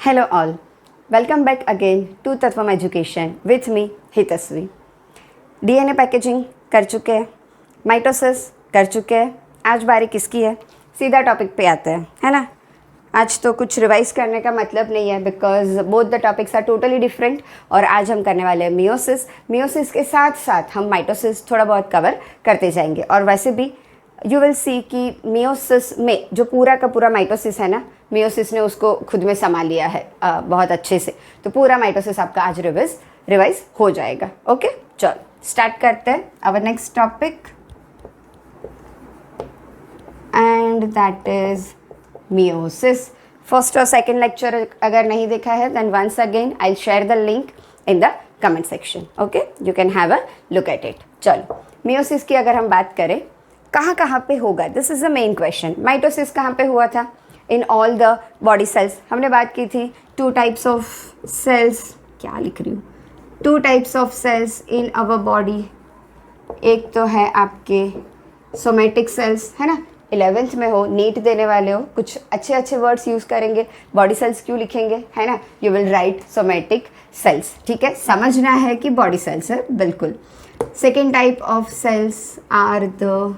Hello all, welcome back again to Tatvam Education with me Hitaswi. DNA packaging कर चुके हैं, mitosis कर चुके हैं। आज बारी किसकी है? सीधा टॉपिक पे आते हैं, है ना। आज तो कुछ रिवाइज करने का मतलब नहीं है because both the topics are totally different. और आज हम करने वाले हैं मियोसिस। मियोसिस के साथ साथ हम माइटोसिस थोड़ा बहुत कवर करते जाएंगे। और वैसे भी यू विल सी कि मियोसिस में जो पूरा का पूरा माइटोसिस है ना, मियोसिस ने उसको खुद में संभाल लिया है बहुत अच्छे से। तो पूरा माइटोसिस आपका आज रिवाइज हो जाएगा। ओके, चलो स्टार्ट करते हैं our next topic and that is meiosis. First और सेकंड लेक्चर अगर नहीं देखा है then once again I share the link in the comment section. Okay, you can have a look at it. चलो meiosis की अगर हम बात करें, कहाँ पे होगा, this is the main question. Mitosis कहाँ पे हुआ था? In all the body cells. हमने बात की थी टू टाइप्स ऑफ सेल्स, क्या लिख रही हूँ, two types of cells in our body. एक तो है आपके सोमेटिक सेल्स, है ना। 11th में हो, नीट देने वाले हो, कुछ अच्छे अच्छे वर्ड्स यूज़ करेंगे। बॉडी सेल्स क्यों लिखेंगे, है ना। You will write somatic cells, ठीक है। समझना है कि बॉडी सेल्स है, बिल्कुल। Second type of cells are the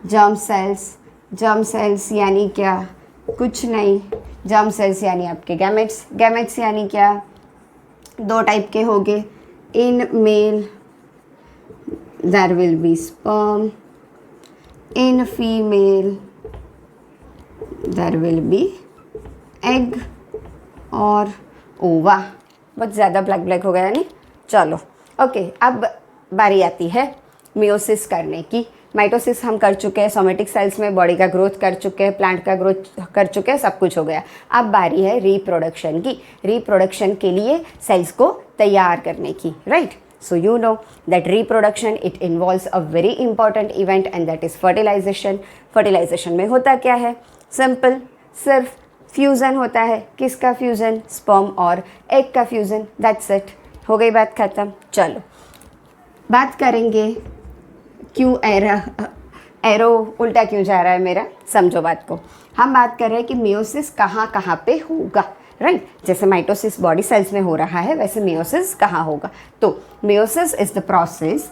germ cells. Germ cells यानी क्या? कुछ नहीं, जर्म सेल्स यानी आपके गैमेट्स। गैमेट्स यानी क्या? दो टाइप के होंगे। In male there will be sperm, in female there will be egg और ओवा। बहुत ज़्यादा ब्लैक हो गया नहीं, चलो ओके। अब बारी आती है मियोसिस करने की। माइटोसिस हम कर चुके हैं, सोमेटिक सेल्स में बॉडी का ग्रोथ कर चुके हैं, प्लांट का ग्रोथ कर चुके हैं, सब कुछ हो गया। अब बारी है रिप्रोडक्शन की। रिप्रोडक्शन के लिए सेल्स को तैयार करने की, right. So you know that reproduction it involves a very important event and that is fertilisation. Fertilisation में होता क्या है? सिंपल, सिर्फ फ्यूज़न होता है। किसका फ्यूज़न? स्पर्म और एग का फ्यूज़न, दैट्स इट। हो गई बात ख़त्म। चलो बात करेंगे क्यों एरो उल्टा क्यों जा रहा है मेरा, समझो बात को। हम बात कर रहे हैं कि मियोसिस कहाँ पे होगा, राइट। जैसे माइटोसिस बॉडी सेल्स में हो रहा है, वैसे मियोसिस कहाँ होगा? तो meiosis is the process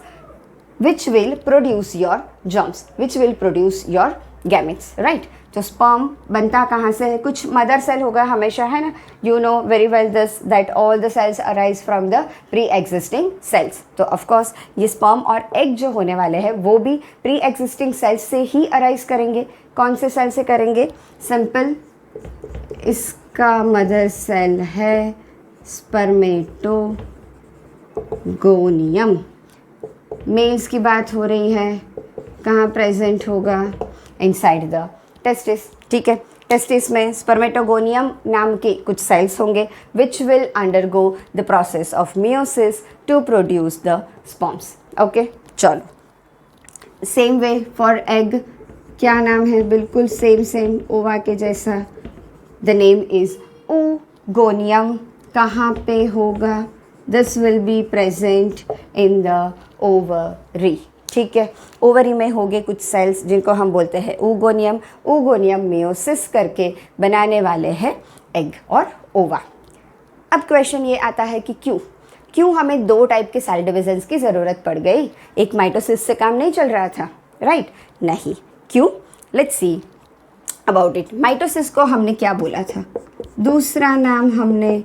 which will produce your germs, which will produce your gametes, right. तो स्पर्म बनता कहाँ से है? कुछ मदर सेल होगा हमेशा, है ना। You know very well this that all the cells arise from the pre existing cells. तो ऑफकोर्स ये स्पर्म और एग जो होने वाले हैं वो भी प्री एग्जिस्टिंग सेल्स से ही अराइज करेंगे। कौन से सेल से करेंगे? सिंपल, इसका मदर सेल है स्पर्मेटोगोनियम। मेल्स की बात हो रही है, कहाँ प्रेजेंट होगा? इनसाइड द टेस्टिस, ठीक है। टेस्टिस में स्पर्मेटोगोनियम नाम के कुछ सेल्स होंगे which will undergo the process of meiosis to produce the sperms. Okay, चलो सेम वे फॉर एग। क्या नाम है? बिल्कुल सेम ओवा के जैसा। The name is oogonium. कहाँ पे होगा? This will be present in the ovary, ठीक है। ओवरी में होंगे कुछ सेल्स जिनको हम बोलते हैं oogoनियम। oogoनियम मियोसिस करके बनाने वाले हैं एग और ओवा। अब क्वेश्चन ये आता है कि क्यों हमें दो टाइप के सेल डिविजन्स की ज़रूरत पड़ गई? एक माइटोसिस से काम नहीं चल रहा था, राइट? नहीं, क्यों? Let's see about it. Mitosis को हमने क्या बोला था? दूसरा नाम हमने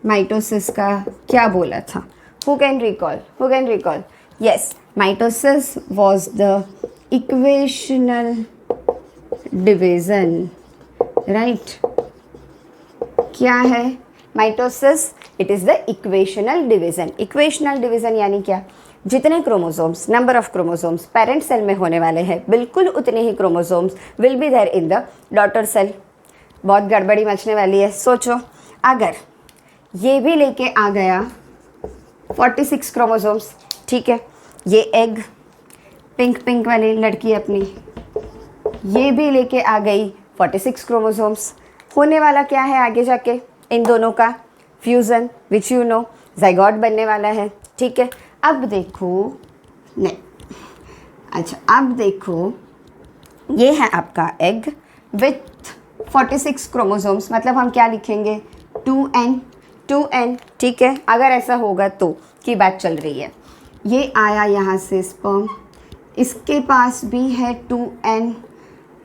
माइटोसिस का क्या बोला था? Who can recall? Yes, mitosis was the equational division, right? क्या है mitosis? It is the equational division. Equational division यानी क्या? जितने chromosomes, number of chromosomes parent cell में होने वाले हैं, बिल्कुल उतने ही chromosomes will be there in the daughter cell. बहुत गड़बड़ी मचने वाली है। सोचो, अगर ये भी लेके आ गया 46 क्रोमोसोम्स, ठीक है। ये एग, पिंक वाली लड़की अपनी, ये भी लेके आ गई 46 क्रोमोसोम्स। होने वाला क्या है आगे जाके? इन दोनों का fusion, which you know zygote बनने वाला है, ठीक है। अब देखो, नहीं, अच्छा अब देखो, ये है आपका एग विथ 46 क्रोमोसोम्स, मतलब हम क्या लिखेंगे? 2n, ठीक है। अगर ऐसा होगा तो की बात चल रही है। ये आया यहाँ से स्पर्म, इसके पास भी है 2n।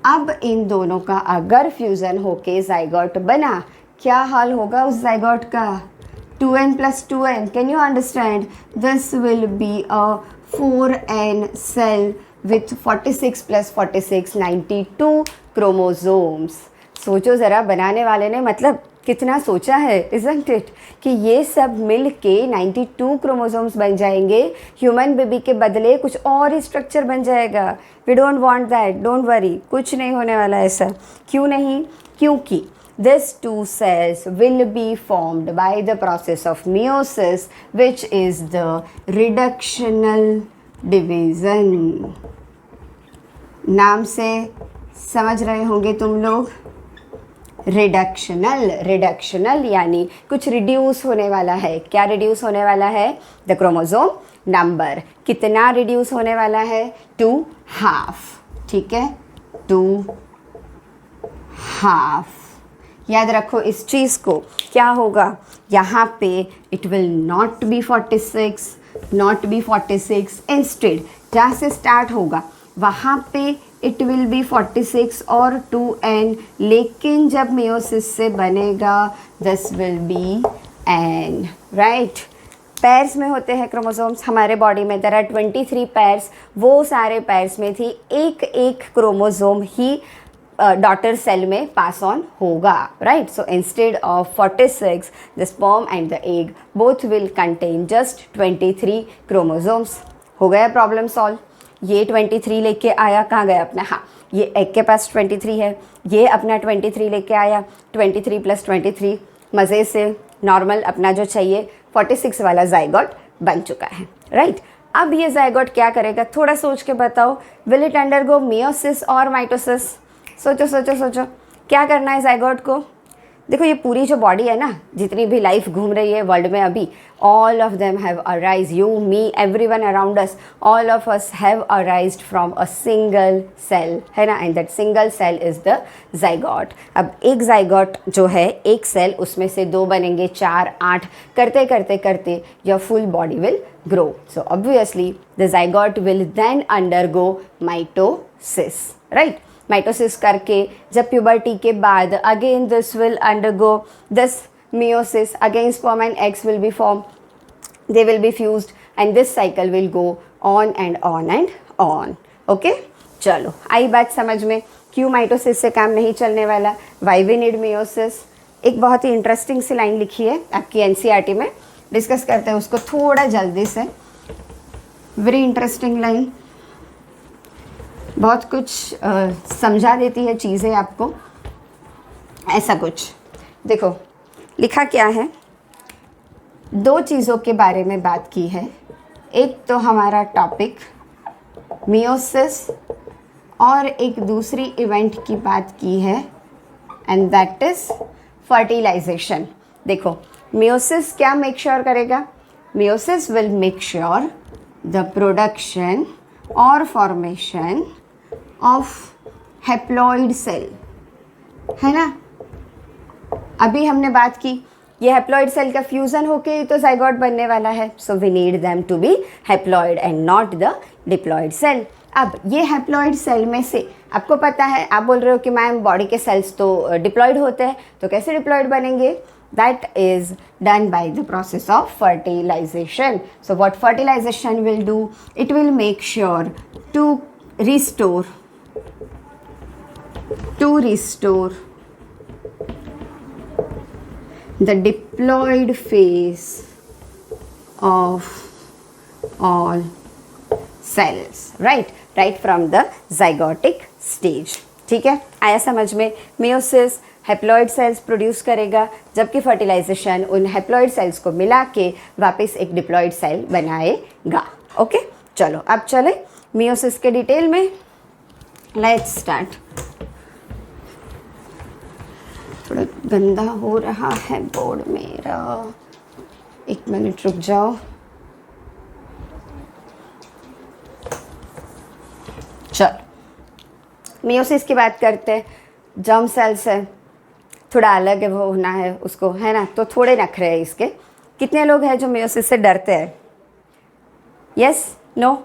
अब इन दोनों का अगर फ्यूज़न होके ज़ाइगोट बना, क्या हाल होगा उस ज़ाइगोट का? 2n plus 2n, can you understand? This will be a 4n cell with 46 plus 46, 92 chromosomes. सोचो ज़रा, बनाने वाले ने मतलब कितना सोचा है, isn't it? कि ये सब मिल के 92 क्रोमोसोम्स बन जाएंगे, ह्यूमन बेबी के बदले कुछ और ही स्ट्रक्चर बन जाएगा। We don't want that, don't worry, कुछ नहीं होने वाला ऐसा। क्यों नहीं? क्योंकि these two cells will be formed by the process of meiosis, which is the reductional division. नाम से समझ रहे होंगे तुम लोग, रिडक्शनल यानी कुछ रिड्यूस होने वाला है। क्या रिड्यूस होने वाला है? The chromosome number. कितना रिड्यूस होने वाला है? 2.5, ठीक है, 2.5। याद रखो इस चीज़ को। क्या होगा यहाँ पे? It will not B 46, instead जहाँ से स्टार्ट होगा वहाँ पे इट विल बी 46 और 2n, लेकिन जब मियोसिस से बनेगा this will B n, right. Pairs में होते हैं क्रोमोसोम्स हमारे बॉडी में, देयर आर 23 पैर्स। वो सारे पैर्स में थी एक एक क्रोमोसोम ही डॉटर सेल में पास ऑन होगा, right. So instead of 46, the sperm and the egg both will contain just 23 chromosomes. हो गया प्रॉब्लम सॉल्व। ये 23 लेके आया, कहाँ गया अपना? हाँ, ये एग के पास 23 है, ये अपना 23 लेके आया, 23 + 23 मज़े से नॉर्मल अपना जो चाहिए 46 वाला ज़ाइगोट बन चुका है, राइट। अब ये ज़ाइगोट क्या करेगा? थोड़ा सोच के बताओ। विल इट अंडरगो मियोसिस और माइटोसिस? सोचो क्या करना है ज़ाइगोट को? देखो ये पूरी जो बॉडी है ना, जितनी भी लाइफ घूम रही है वर्ल्ड में अभी, all of them have arise, you me everyone around us, all of us have arised from a single cell, है ना, and that single cell is the zygote. अब एक ज़ाइगोट जो है, एक सेल, उसमें से 2 बनेंगे, 4, 8, करते करते करते your full body will grow. So obviously the zygote will then undergo mitosis, right. Mitosis करके जब प्यूबर्टी के बाद again this will undergo this meiosis, again sperm and eggs will be formed, they will be fused and this cycle will go on and on and on. Okay, चलो आई बात समझ में, क्यों mitosis से काम नहीं चलने वाला, वाई वी नीड meiosis। एक बहुत ही इंटरेस्टिंग सी लाइन लिखी है आपकी NCERT में, डिस्कस करते हैं उसको थोड़ा जल्दी से। वेरी इंटरेस्टिंग लाइन, बहुत कुछ समझा देती है चीज़ें आपको। ऐसा कुछ देखो लिखा क्या है, 2 चीज़ों के बारे में बात की है। एक तो हमारा टॉपिक मियोसिस और एक दूसरी इवेंट की बात की है एंड दैट इज़ फर्टिलाइजेशन। देखो मियोसिस क्या मेक श्योर करेगा? Meiosis will make sure the production और फॉर्मेशन ऑफ हैप्लॉइड सेल, है ना। अभी हमने बात की ये हैप्लॉइड सेल का फ्यूज़न होके तो ज़ाइगोट बनने वाला है, so we need them to be haploid and not the diploid cell. अब ये हैप्लॉइड सेल में से आपको पता है, आप बोल रहे हो कि मैम बॉडी के सेल्स तो डिप्लॉइड होते हैं, तो कैसे डिप्लॉइड बनेंगे? That is done by the process of fertilization. So what fertilization will do? It will make sure to restore the diploid phase of all cells, right from the zygotic stage. ठीक है, आया समझ में? Meiosis haploid cells produce करेगा, जबकि fertilisation उन haploid cells को मिला के वापस एक डिप्लॉइड सेल बनाएगा। ओके, चलो अब चले मियोसिस के डिटेल में। Let's start. थोड़ा गंदा हो रहा है बोर्ड मेरा, 1 मिनट रुक जाओ। चलो मियोसिस की बात करते हैं। जर्म सेल्स है, थोड़ा अलग है वो होना है उसको, है ना, तो थोड़े नखरे हैं इसके। कितने लोग हैं जो मेयोसिस से डरते हैं? Yes, no?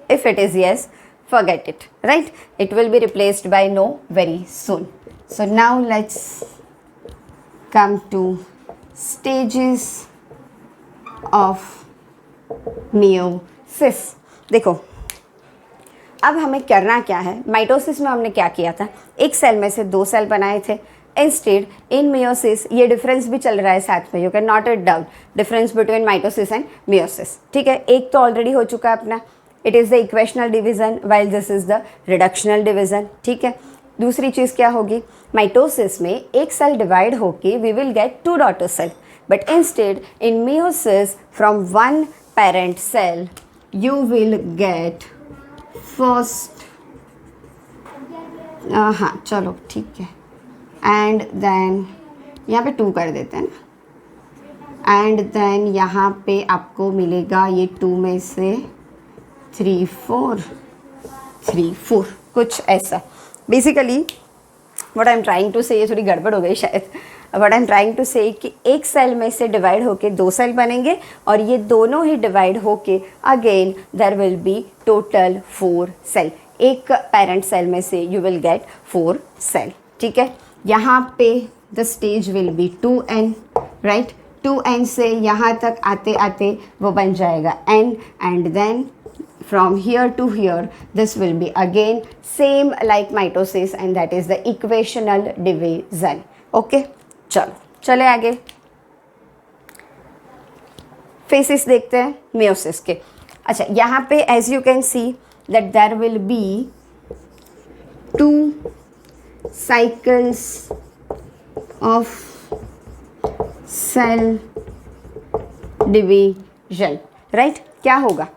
If it is yes, forget it, right? It will be replaced by no very soon. So now let's come to stages of meiosis. देखो अब हमें करना क्या है, माइटोसिस में हमने क्या किया था, एक सेल में से दो सेल बनाए थे। इंस्टेड इन मियोसिस ये डिफरेंस भी चल रहा है साथ में, you can not doubt difference between mitosis and meiosis, ठीक है। एक तो ऑलरेडी हो चुका है अपना, it is the equational division while this is the reductional division, ठीक है। दूसरी चीज़ क्या होगी, माइटोसिस में एक सेल डिवाइड होके we will get two daughter cell, but instead in meiosis from one parent cell you will get first, हाँ चलो ठीक है, एंड देन यहाँ पे 2 कर देते हैं ना, एंड देन यहाँ पे आपको मिलेगा ये 2 में से 3 4 3 4 कुछ ऐसा। Basically what I am trying to say, ये थोड़ी गड़बड़ हो गई शायद, what I am trying to say कि एक सेल में से डिवाइड होके 2 सेल बनेंगे और ये दोनों ही डिवाइड होके again there will be total 4 cell. एक पेरेंट सेल में से यू विल गेट 4 सेल, ठीक है। यहाँ पे the stage will be 2n, right. 2n से यहाँ तक आते आते वो बन जाएगा n, and then from here to here this will be again same like mitosis and that is the equational division. Okay, चलो चले आगे, फेसेस देखते हैं meiosis के। अच्छा यहाँ पे as you can see that there will be 2 cycles of cell division, right? क्या होगा,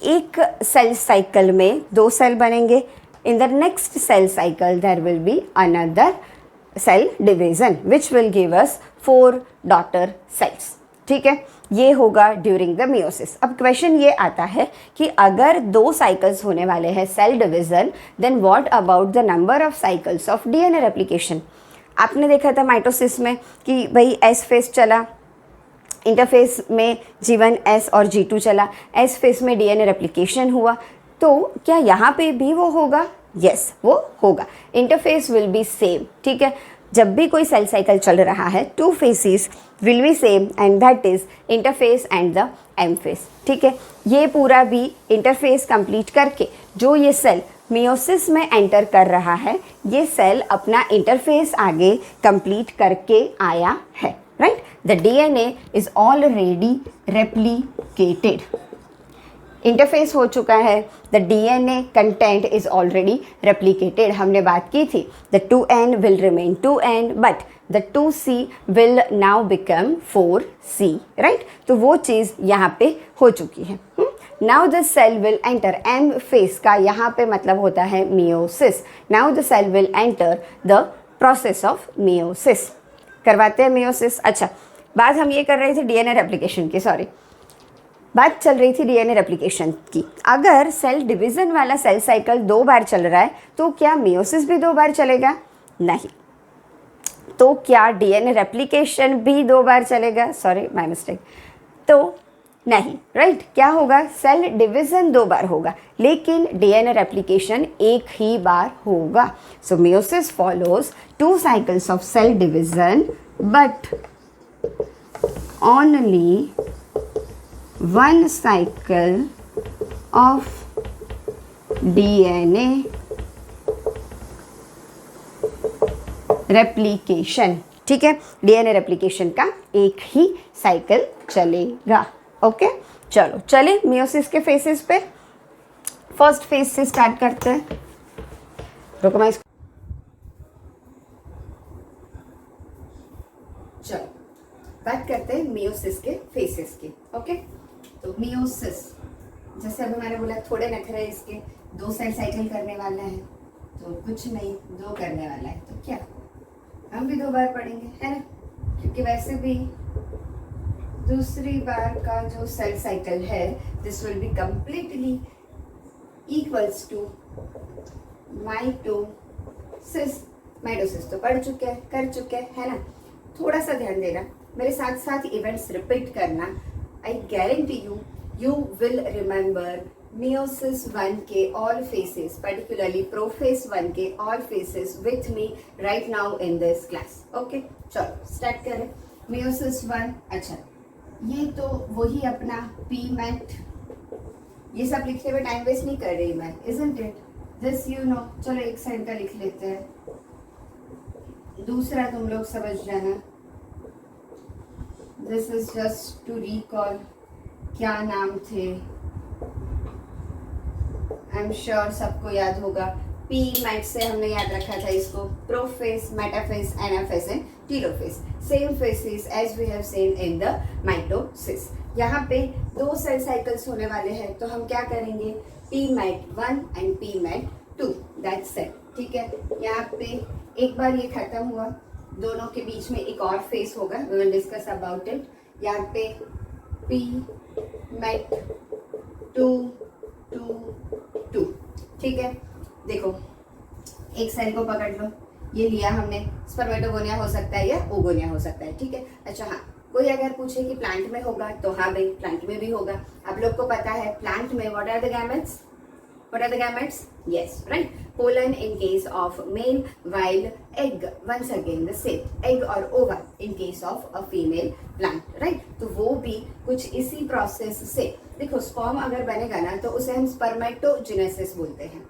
एक सेल साइकिल में 2 सेल बनेंगे, in the next cell cycle there will be another cell division which will give us 4 daughter cells, ठीक है। ये होगा during the meiosis. अब क्वेश्चन ये आता है कि अगर 2 साइकिल्स होने वाले हैं cell division, then what about the number of cycles of DNA replication. आपने देखा था माइटोसिस में कि भाई एस फेस चला, इंटरफेस में G1 S और G2 चला, एस फेस में डीएनए रेप्लिकेशन हुआ, तो क्या यहाँ पे भी वो होगा? यस, वो होगा। इंटरफेस विल बी सेम, ठीक है। जब भी कोई सेल साइकिल चल रहा है 2 phases will be same and that is interphase and the M phase, ठीक है। ये पूरा भी इंटरफेस कंप्लीट करके जो ये सेल मियोसिस में एंटर कर रहा है, ये सेल अपना इंटरफेस आगे कंप्लीट करके आया है, right? The DNA is already replicated. Interface हो चुका है, the DNA content is already replicated. हमने बात की थी the 2n will remain 2n but the 2c will now become 4c, right? तो वो चीज़ यहाँ पे हो चुकी है। Now the cell will enter, M phase का यहाँ पे मतलब होता है meiosis. Now the cell will enter the process of meiosis. करवाते हैं मियोसिस। अच्छा, बात हम ये कर रहे थे डीएनए रेप्लिकेशन की, सॉरी, बात चल रही थी डीएनए रेप्लिकेशन की। अगर सेल डिवीज़न वाला सेल साइकिल 2 बार चल रहा है तो क्या मियोसिस भी 2 बार चलेगा? नहीं। तो क्या डीएनए रेप्लिकेशन भी 2 बार चलेगा? Sorry, my mistake. तो नहीं, राइट। क्या होगा, सेल डिवीज़न 2 बार होगा लेकिन डीएनए रेप्लिकेशन एक ही बार होगा। So meiosis follows 2 cycles of cell division but only 1 cycle of DNA replication, ठीक है। डीएनए रेप्लिकेशन का एक ही साइकिल चलेगा। ओके, चलो चले मियोसिस के फेसेस पे। फर्स्ट फेस से स्टार्ट करते हैं। रुको मैं इसको, चलो बात करते हैं मियोसिस के फेसेस की। ओके, तो मियोसिस जैसे अभी मैंने बोला थोड़े नखरे इसके, 2 सेल साइकिल करने वाला है तो कुछ नहीं, 2 करने वाला है तो क्या हम भी 2 बार पढ़ेंगे, है ना, क्योंकि वैसे भी दूसरी बार का जो सेल साइकिल है this will be completely equals to mitosis mitosis तो पढ़ चुके हैं, कर चुके हैं, है ना। थोड़ा सा ध्यान देना, मेरे साथ साथ इवेंट्स रिपीट करना। I guarantee you you will remember meiosis 1 के all phases, particularly prophase 1 के all phases with me right now in this class. Okay, चलो स्टार्ट करें। meiosis 1, अच्छा ये तो वही अपना PMAT, ये सब लिखते हुए टाइम वेस्ट नहीं कर रही मैं, isn't it? This you know, चलो एक साइड का लिख लेते हैं, दूसरा तुम लोग समझ जाना। This is just to recall, क्या नाम थे, आई एम श्योर सबको याद होगा। पी मैट से हमने याद रखा था इसको, prophase, metaphase, anaphase and telophase, same phases as we have seen in the mitosis. यहाँ पे 2 सेल साइकिल्स होने वाले हैं, तो हम क्या करेंगे, PMAT 1 and PMAT 2, that's it, ठीक है। यहाँ पे एक बार ये खत्म हुआ, दोनों के बीच में एक और फेस होगा, we will discuss about it. यहाँ पे पी मैट 2 2 2, ठीक है। देखो एक सेल को पकड़ लो, ये लिया हमने, स्पर्मेटोगोनिया हो सकता है या ओगोनिया हो सकता है, ठीक है। अच्छा हाँ, कोई अगर पूछे कि प्लांट में होगा, तो हाँ भाई प्लांट में भी होगा। आप लोग को पता है प्लांट में what are the gametes, what are the gametes? Yes, right. Pollen in case of male, while egg once again the same, egg or ova in case of a female plant, right? तो वो भी कुछ इसी process से, देखो sperm अगर बनेगा ना तो उसे हम स्पर्मेटोजेनेसिस बोलते हैं।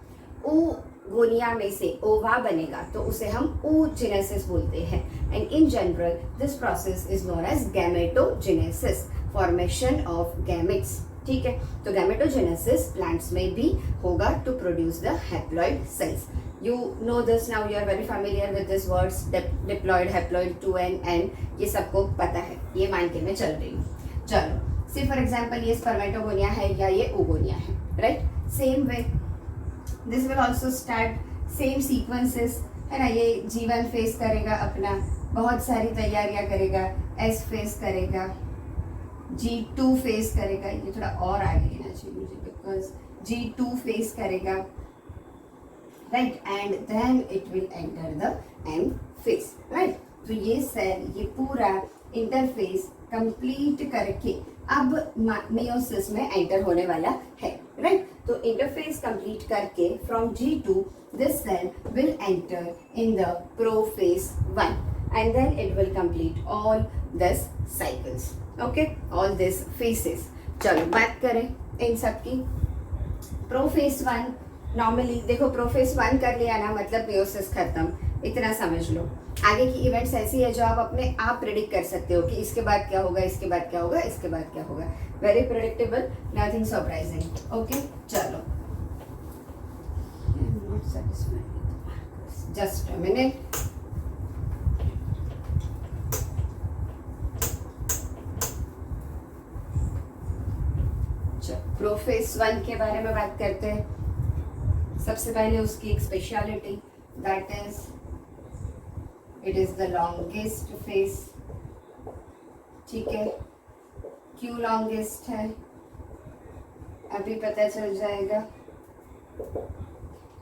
ओगोनिया में से ओवा बनेगा तो उसे हम oogenesis बोलते हैं। And in general this process is known as gametogenesis, formation of gametes, ठीक है। तो गैमेटोजेनेसिस प्लांट्स में भी होगा to produce the haploid cells. You know this now, you are very familiar with this words, diploid, haploid, 2n n, ये सबको पता है, ये मान के मैं चल रही हूँ। चलो सी फॉर एग्जाम्पल ये स्पर्मेटोगोनिया है या ये ओगोनिया है, right. Same way this will also start same sequences, है ना। ये G1 फेस करेगा अपना, बहुत सारी तैयारियां करेगा, S फेस करेगा, G2 फेस करेगा, ये थोड़ा और आगे लेना चाहिए मुझे, बिकॉज G2 फेस करेगा, right, and then it will enter the M phase, right. तो ये सेल ये पूरा इंटरफेस कंप्लीट करके अब मेयोसिस में एंटर होने वाला है, राइट। तो इंटरफेस कंप्लीट करके from G2 this cell will enter in the prophase 1 and then it will complete all this cycles, okay, all these phases। चलो बात करें इन सब की। प्रोफेस 1 नॉर्मली देखो, प्रोफेस 1 कर लिया ना मतलब मेयोसिस खत्म, इतना समझ लो। आगे की इवेंट्स ऐसी है जो आप अपने आप प्रेडिक्ट कर सकते हो कि इसके बाद क्या होगा, इसके बाद क्या होगा, इसके बाद क्या होगा, very predictable, nothing surprising, okay. चलो जस्ट अ मिनट, प्रोफेस 1 के बारे में बात करते हैं। सबसे पहले उसकी एक speciality, that is it is the longest face, ठीक है। क्यों लॉन्गेस्ट है अभी पता चल जाएगा।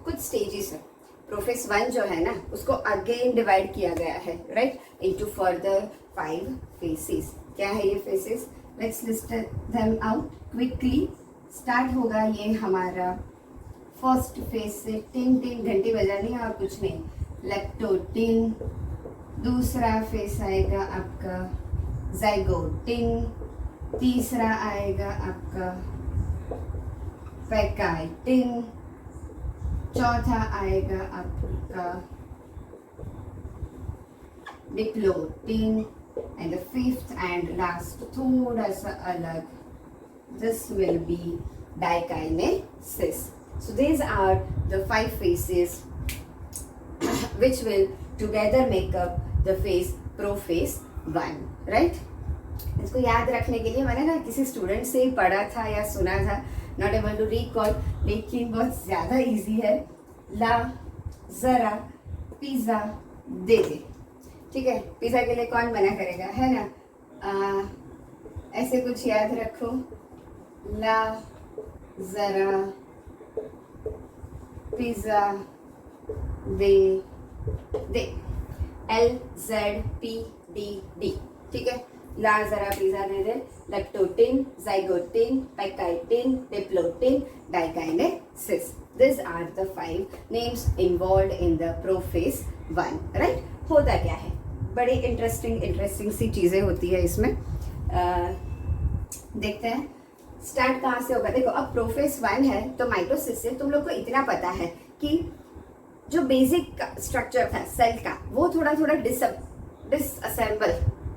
कुछ स्टेजेस है, प्रोफेस 1 जो है ना उसको अगेन डिवाइड किया गया है, राइट, इनटू फर्दर 5 फेसेस। क्या है ये faces, let's list them out quickly. Start होगा ये हमारा फर्स्ट फेज से, टिन टिन घंटी बजानी है और कुछ नहीं, लेप्टोटिन। दूसरा फेस आएगा आपका ज़ाइगोटिन, तीसरा आएगा आपका पैकाइटिन, चौथा आएगा आपका diplotene, and the fifth and last थोड़ा सा अलग, this will be dikinesis. So these are the 5 phases which will together make up the phase prophase 1, right? इसको याद रखने के लिए मैंने ना किसी स्टूडेंट से ही पढ़ा था या सुना था, नॉट एबल टू रिकॉल, लेकिन बहुत ज़्यादा इजी है। ला ज़रा पिज़्ज़ा दे दे, ठीक है। पिज़्ज़ा के लिए कौन मना करेगा, है ना। ऐसे कुछ याद रखो, ला ज़रा पिज़्ज़ा दे देख LZPDD, ठीक है, ला जरा प्लीज आने दे, leptotene, zygotene, pachytene, diplotene, diakinesis. These are the 5 names involved in the prophase 1, right? होता क्या है, बड़ी इंटरेस्टिंग सी चीज़ें होती है इसमें. देखते हैं स्टार्ट कहाँ से होगा. देखो अब प्रोफेस 1 है तो माइटोसिस से तुम लोग को इतना पता है कि जो बेसिक स्ट्रक्चर था सेल का वो थोड़ा disassemble,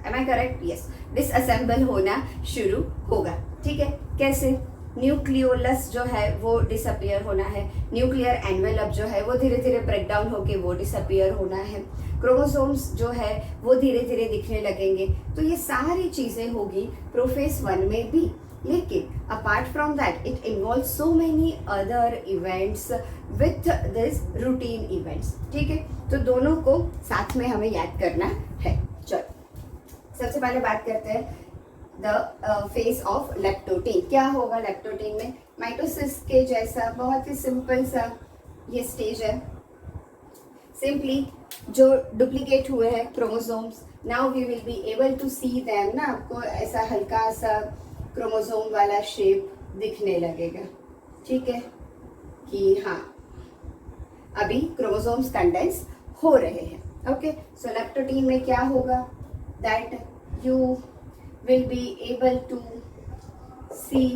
am I correct? Yes, disassemble होना शुरू होगा. ठीक है, कैसे? न्यूक्लियोलस जो है वो डिसअपियर होना है, न्यूक्लियर एनवेलप जो है वो धीरे धीरे ब्रेक डाउन होके वो डिसअपियर होना है, क्रोमोसोम्स जो है वो धीरे धीरे दिखने लगेंगे. तो ये सारी चीज़ें होगी प्रोफेस 1 में भी. लेकिन apart from that it involve so many other events with this routine events. ठीक है, तो दोनों को साथ में हमें याद करना है. चलो सबसे पहले बात करते हैं द फेस ऑफ लेप्टोटीन. क्या होगा लेप्टोटीन में? माइटोसिस के जैसा बहुत ही सिंपल सा ये स्टेज है. सिंपली जो डुप्लीकेट हुए हैं chromosomes, now we will be able to see them ना. आपको ऐसा हल्का सा क्रोमोसोम वाला शेप दिखने लगेगा. ठीक है कि हाँ अभी क्रोमोसोम्स कंडेंस हो रहे हैं. ओके, सो लेप्टोटीन में क्या होगा? That you will be able to see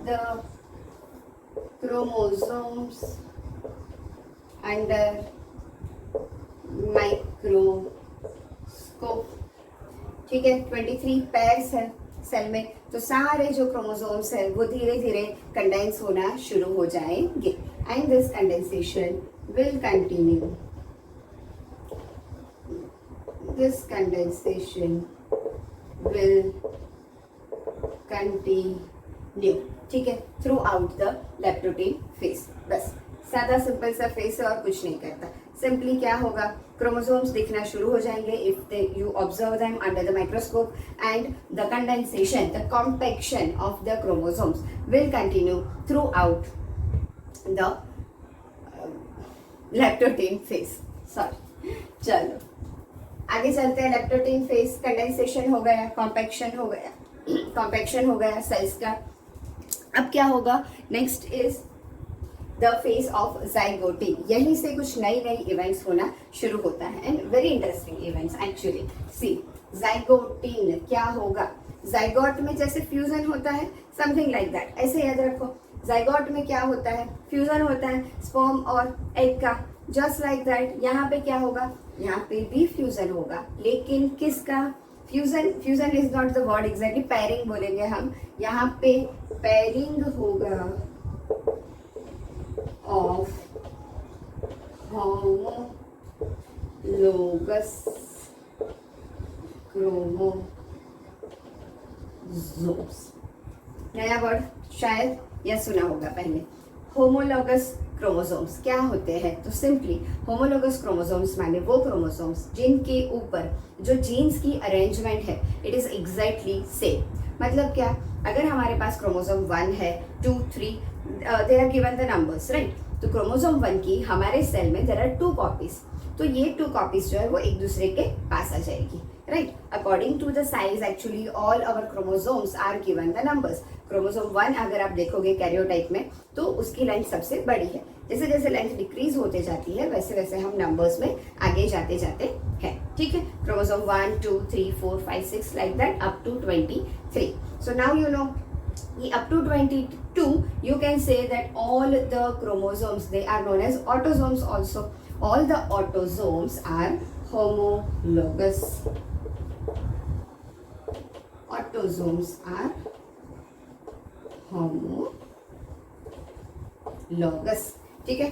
the chromosomes under microscope. ठीक है, 23 पेयर्स है सेल में, तो सारे जो क्रोमोसोम्स है वो धीरे धीरे कंडेंस होना शुरू हो जाएंगे. And this condensation will continue. This condensation will continue. ठीक है, through out the leptotene face. बस सादा सिंपल सा फेस है और कुछ नहीं करता. सिंपली क्या होगा? क्रोमोसोम्स दिखना शुरू हो जाएंगे if they you observe them under the microscope and the condensation, the compaction of the chromosomes will continue through out the leptotene face. Sorry, चलो आगे चलते हैं. लेप्टोटीन फेस, कंडेंसेशन हो गया, कॉम्पैक्शन हो गया सेल्स का. अब क्या होगा? Next is the phase of zygotene. यहीं से कुछ नई इवेंट्स होना शुरू होता है and very interesting events actually. See zygotene क्या होगा? जाइगोट में जैसे फ्यूजन होता है, समथिंग लाइक दैट, ऐसे याद रखो. जाइगोट में क्या होता है? फ्यूजन होता है स्पर्म और एग का. जस्ट लाइक दैट यहाँ पे क्या होगा? यहाँ पे भी फ्यूजन होगा, लेकिन किसका fusion is not the word exactly, pairing बोलेंगे हम. यहाँ पे पेयरिंग होगा ऑफ होमोलोगस क्रोमोसोम्स. नया वर्ड शायद या सुना होगा पहले. होमोलोगस क्रोमोसोम्स क्या होते हैं? तो सिंपली होमोलोगस क्रोमोसोम्स माने वो क्रोमोसोम्स जिनके ऊपर जो जीन्स की अरेंजमेंट है इट इज एग्जैक्टली सेम. मतलब क्या? अगर हमारे पास क्रोमोसोम 1 है, 2, 3, they are given the numbers, right? तो क्रोमोसोम 1 की हमारे सेल में देर आर 2 कॉपीज. तो ये 2 कॉपीज जो है वो एक दूसरे के पास आ जाएगी, right? According to the size actually all our chromosomes are given the numbers. Chromosome 1 अगर आप देखोगे कैरियोटाइप में तो उसकी लेंथ सबसे बड़ी है. जैसे जैसे लेंथ डिक्रीज होते जाती है वैसे वैसे हम नंबर्स में आगे जाते हैं. ठीक है, chromosome 1, 2, 3, 4, 5, 6 like that up to 23. So now you know up to 22 you can say that all the chromosomes they are known as autosomes also. All the autosomes are homologous. Autosomes are homologous. ठीक है,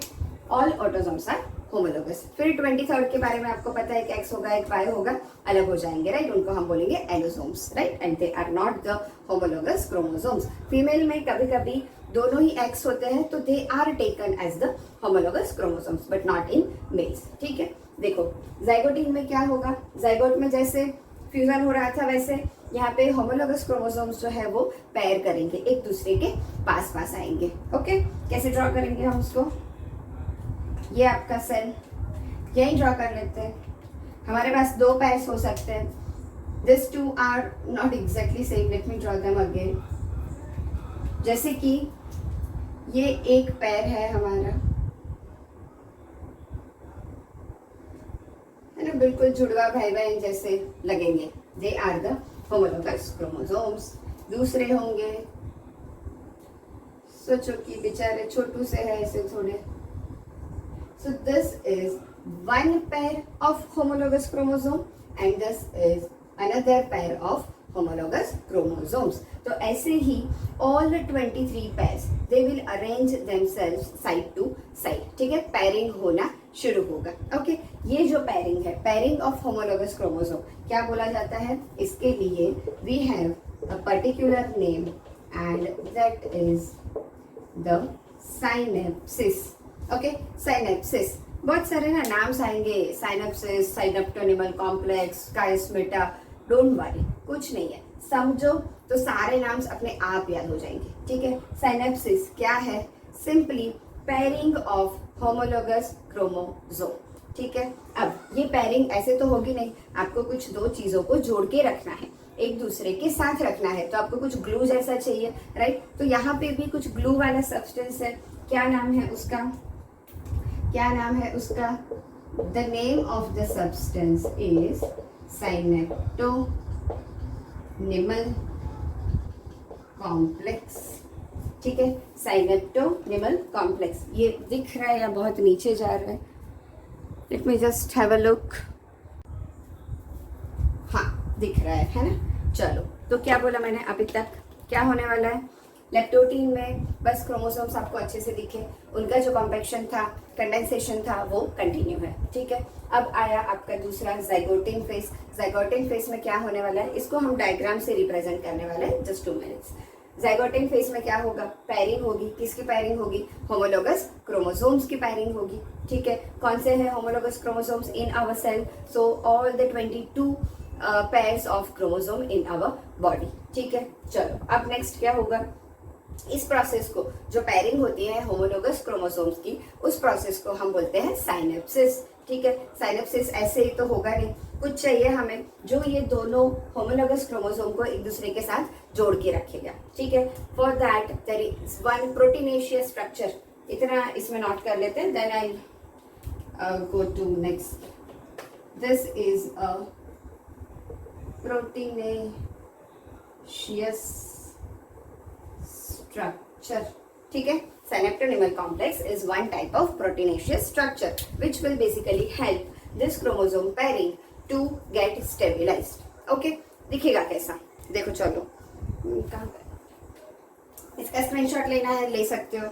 all autosomes are homologous. फिर 23rd के बारे में आपको पता है कि X होगा, एक Y होगा, अलग हो जाएंगे, राइट? उनको हम बोलेंगे allosomes, right? And they are not the homologous chromosomes. Female में कभी कभी दोनों ही X होते हैं तो they are taken as the homologous chromosomes but not in males. ठीक है, देखो जाइगोटीन में क्या होगा? जाइगोट में जैसे फ्यूजन हो रहा था वैसे यहाँ पे होमोलोगस क्रोमोसोम्स जो है वो पेयर करेंगे, एक दूसरे के पास आएंगे. ओके, कैसे ड्रॉ करेंगे हम उसको? ये आपका सेल, यही ड्रॉ कर लेते हैं। हमारे पास दो पैर्स हो सकते हैं। This two are not exactly same, let me draw them again. जैसे कि ये एक पैर है हमारा, है ना, बिल्कुल जुड़वा भाई बहन जैसे लगेंगे। They are the homologous chromosomes. दूसरे होंगे, सोचो कि बेचारे छोटू से है ऐसे थोड़े। सो this is one pair of homologous chromosome and this is another pair of homologous chromosomes. तो ऐसे ही all the 23 pairs they will arrange themselves side to side, ठीक है, pairing होना शुरू होगा। ओके, ये जो pairing है, pairing of homologous chromosome, क्या बोला जाता है इसके लिए? we have a particular name and that is the synapsis. Okay, synapsis, बहुत सारे ना नाम्स आएंगे, साइनेप्सिस, साइनेप्टोनिमल कॉम्प्लेक्स, काइस्मेटा, डोंट वरी, कुछ नहीं है, समझो तो सारे नाम्स अपने आप याद हो जाएंगे, ठीक है। साइनेप्सिस क्या है? Simply pairing of homologous chromosome, ठीक है। अब ये पेयरिंग ऐसे तो होगी नहीं, आपको कुछ दो चीजों को जोड़ के रखना है, एक दूसरे के साथ रखना है, तो आपको कुछ ग्लू जैसा चाहिए, राइट। तो यहाँ पे भी कुछ ग्लू वाला सब्सटेंस है, क्या नाम है उसका? क्या नाम है उसका? The name of the substance is synaptonemal complex, ठीक है, साइनेप्टोनिमल कॉम्प्लेक्स। ये दिख रहा है या बहुत नीचे जा रहा है? Let me just have a look. हाँ, दिख रहा है ना। चलो, तो क्या बोला मैंने अभी तक? क्या होने वाला है? लेप्टोटीन में बस क्रोमोसोम्स आपको अच्छे से दिखे, उनका जो कॉम्पैक्शन था, कंडेंसेशन था, वो कंटिन्यू है, ठीक है। अब आया आपका दूसरा ज़ाइगोटिन फेस। ज़ाइगोटिन फेस में क्या होने वाला है, इसको हम डायग्राम से रिप्रेजेंट करने वाले हैं, जस्ट 2 मिनट्स। ज़ाइगोटिन फेस में क्या होगा? पैरिंग होगी। किसकी पैरिंग होगी? होमोलोगस क्रोमोसोम्स की पैरिंग होगी, ठीक है। कौन से हैं homologous chromosomes in our cell? So all the 22 pairs of chromosome in our body, ठीक है। चलो, अब नेक्स्ट क्या होगा? इस प्रोसेस को, जो पैरिंग होती है होमोलोगस क्रोमोसोम्स की, उस प्रोसेस को हम बोलते हैं साइनेप्सिस, ठीक है। साइनेप्सिस ऐसे ही तो होगा नहीं, कुछ चाहिए हमें जो ये दोनों होमोलोगस क्रोमोसोम को एक दूसरे के साथ जोड़ के रखेगा, ठीक है। For that there is one proteinaceous structure, इतना इसमें नोट कर लेते हैं, then I go to next. This is a proteinaceous structure, ठीक है। Synaptonymal complex is one type of proteinaceous structure which will basically help this chromosome pairing to get stabilized. Okay, दिखेगा कैसा? देखो, चलो कहाँ पे? इसका स्क्रीनशॉट लेना है, ले सकते हो।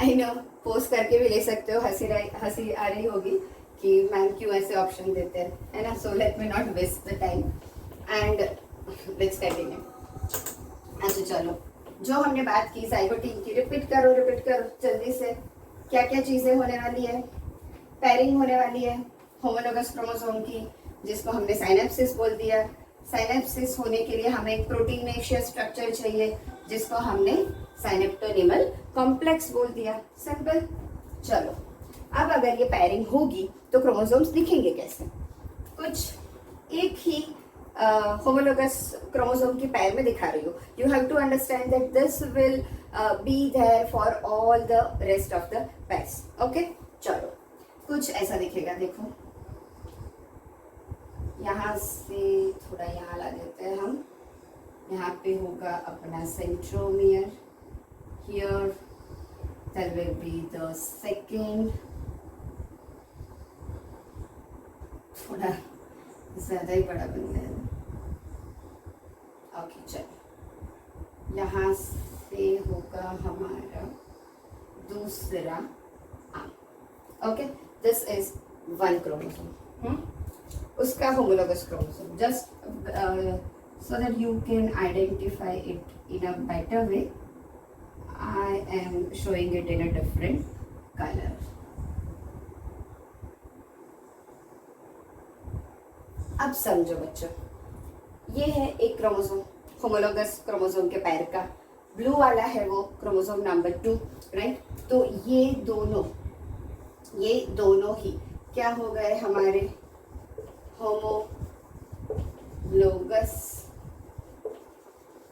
आई नो, पोस्ट करके भी ले सकते हो। हंसी आ रही होगी कि मैम क्यों ऐसे ऑप्शन देते हैं, है ना। So let me not waste the time and let's continue. अच्छा, चलो, जो हमने बात की ज़ाइगोटिन की, रिपीट करो जल्दी से। क्या क्या चीज़ें होने वाली है? पैरिंग होने वाली है होमोलोगस क्रोमोसोम की, जिसको हमने साइनेप्सिस बोल दिया। साइनेप्सिस होने के लिए हमें एक प्रोटीनेशियस स्ट्रक्चर चाहिए, जिसको हमने साइनेप्टोनिमल कॉम्प्लेक्स बोल दिया। सिंपल। चलो, अब अगर ये पैरिंग होगी तो क्रोमोसोम्स दिखेंगे कैसे? कुछ एक ही होमोलोगस क्रोमोसोम की पैर में दिखा रही हूँ। You have to understand that this will be there for all the rest of the pairs. Okay, चलो, कुछ ऐसा दिखेगा। देखो, यहाँ से थोड़ा यहाँ ला देते हैं हम। यहाँ पे होगा अपना centromere, here there will be the second, थोड़ा ज्यादा ही बड़ा बन गया। ओके, चलो, यहाँ से होगा हमारा दूसरा arm. Okay, this is one chromosome, उसका homologous chromosome, just so that you can identify it in a better way. I am showing it in a different color. अब समझो बच्चों, ये है एक क्रोमोसोम, होमोलोगस क्रोमोसोम के पैर का। ब्लू वाला है वो क्रोमोसोम नंबर 2, राइट। तो ये दोनों ये दोनों ही क्या हो गए हमारे होमोलोगस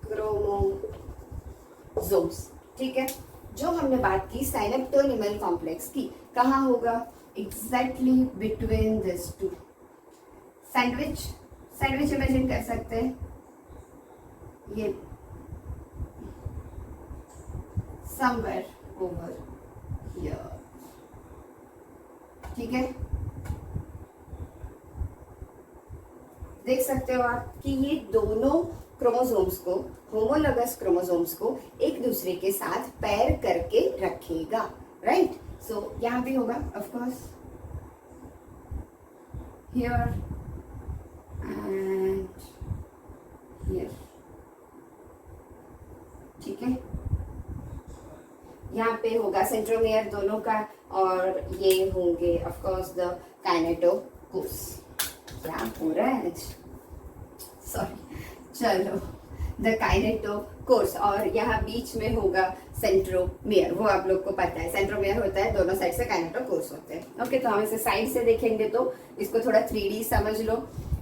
क्रोमोसोम्स। ठीक है, जो हमने बात की साइनेप्टोनिमल कॉम्प्लेक्स की, कहाँ होगा? Exactly between this two. Sandwich, sandwich imagine कर सकते हैं, ये समवेयर ओवर हियर। ठीक है, देख सकते हो आप कि ये दोनों क्रोमोसोम्स को, होमोलोगस क्रोमोसोम्स को एक दूसरे के साथ पैर करके रखेगा, राइट? सो यहाँ पे होगा of course here and here. ठीक है, यहाँ पे होगा सेंट्रोमियर दोनों का, और ये होंगे ऑफ कोर्स द काइनेटोकोर्स। क्या हो रहा है? सॉरी, चलो, द काइनेटोकोर्स, और यहाँ बीच में होगा सेंट्रोमियर। वो आप लोग को पता है, सेंट्रोमियर होता है दोनों साइड से, काइनेटोकोर्स होते हैं। ओके, तो हम इसे साइड से देखेंगे तो इसको थोड़ा 3D समझ लो,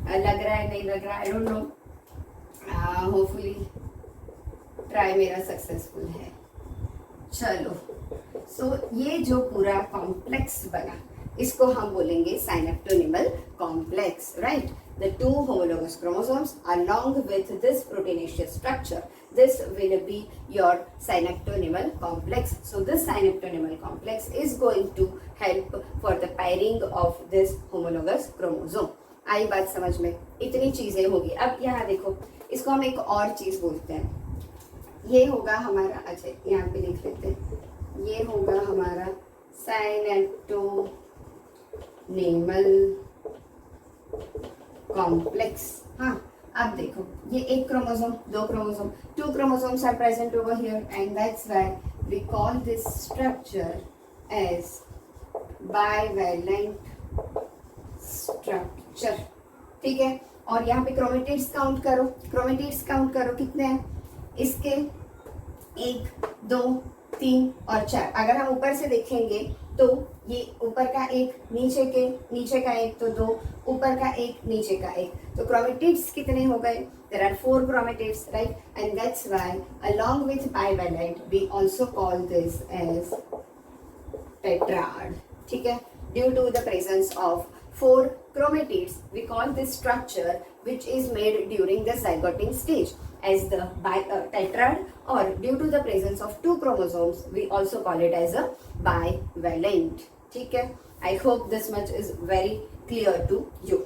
लग रहा है नहीं लग रहा, I don't know, hopefully try मेरा सक्सेसफुल है। चलो, सो ये जो पूरा कॉम्प्लेक्स बना, इसको हम बोलेंगे synaptonemal complex, right? The two homologous chromosomes along with this proteinaceous structure, this will be your synaptonimal complex. So this synaptonimal complex is going to help for the pairing of this homologous chromosome. आई बात समझ में? इतनी चीजें होगी। अब यहाँ देखो, इसको हम एक और चीज बोलते हैं, ये होगा हमारा, अच्छा यहाँ पे लिख लेते हैं, ये होगा हमारा साइनेप्टोनिमल कॉम्प्लेक्स। हाँ, अब देखो, ये एक क्रोमोसोम, दो chromosome, two chromosomes are present over here, and that's why we call this structure as bivalent structure. ठीक है, और यहाँ पे क्रोमेटिड्स काउंट करो, क्रोमेटिड्स काउंट करो, कितने हैं इसके? 1 2 3 और 4। अगर हम ऊपर से देखेंगे तो ये ऊपर का एक, नीचे का एक, तो 2, ऊपर का एक, नीचे का एक, तो क्रोमेटिड्स कितने हो गए? There are 4 chromatids, right? And that's why along with bivalent we also call this as tetrad. ठीक है, due to the presence of 4 chromatids, we call this structure which is made during the zygoting stage as the tetrad, or due to the presence of 2 chromosomes we also call it as a bivalent. ठीक है, I hope this much is very clear to you.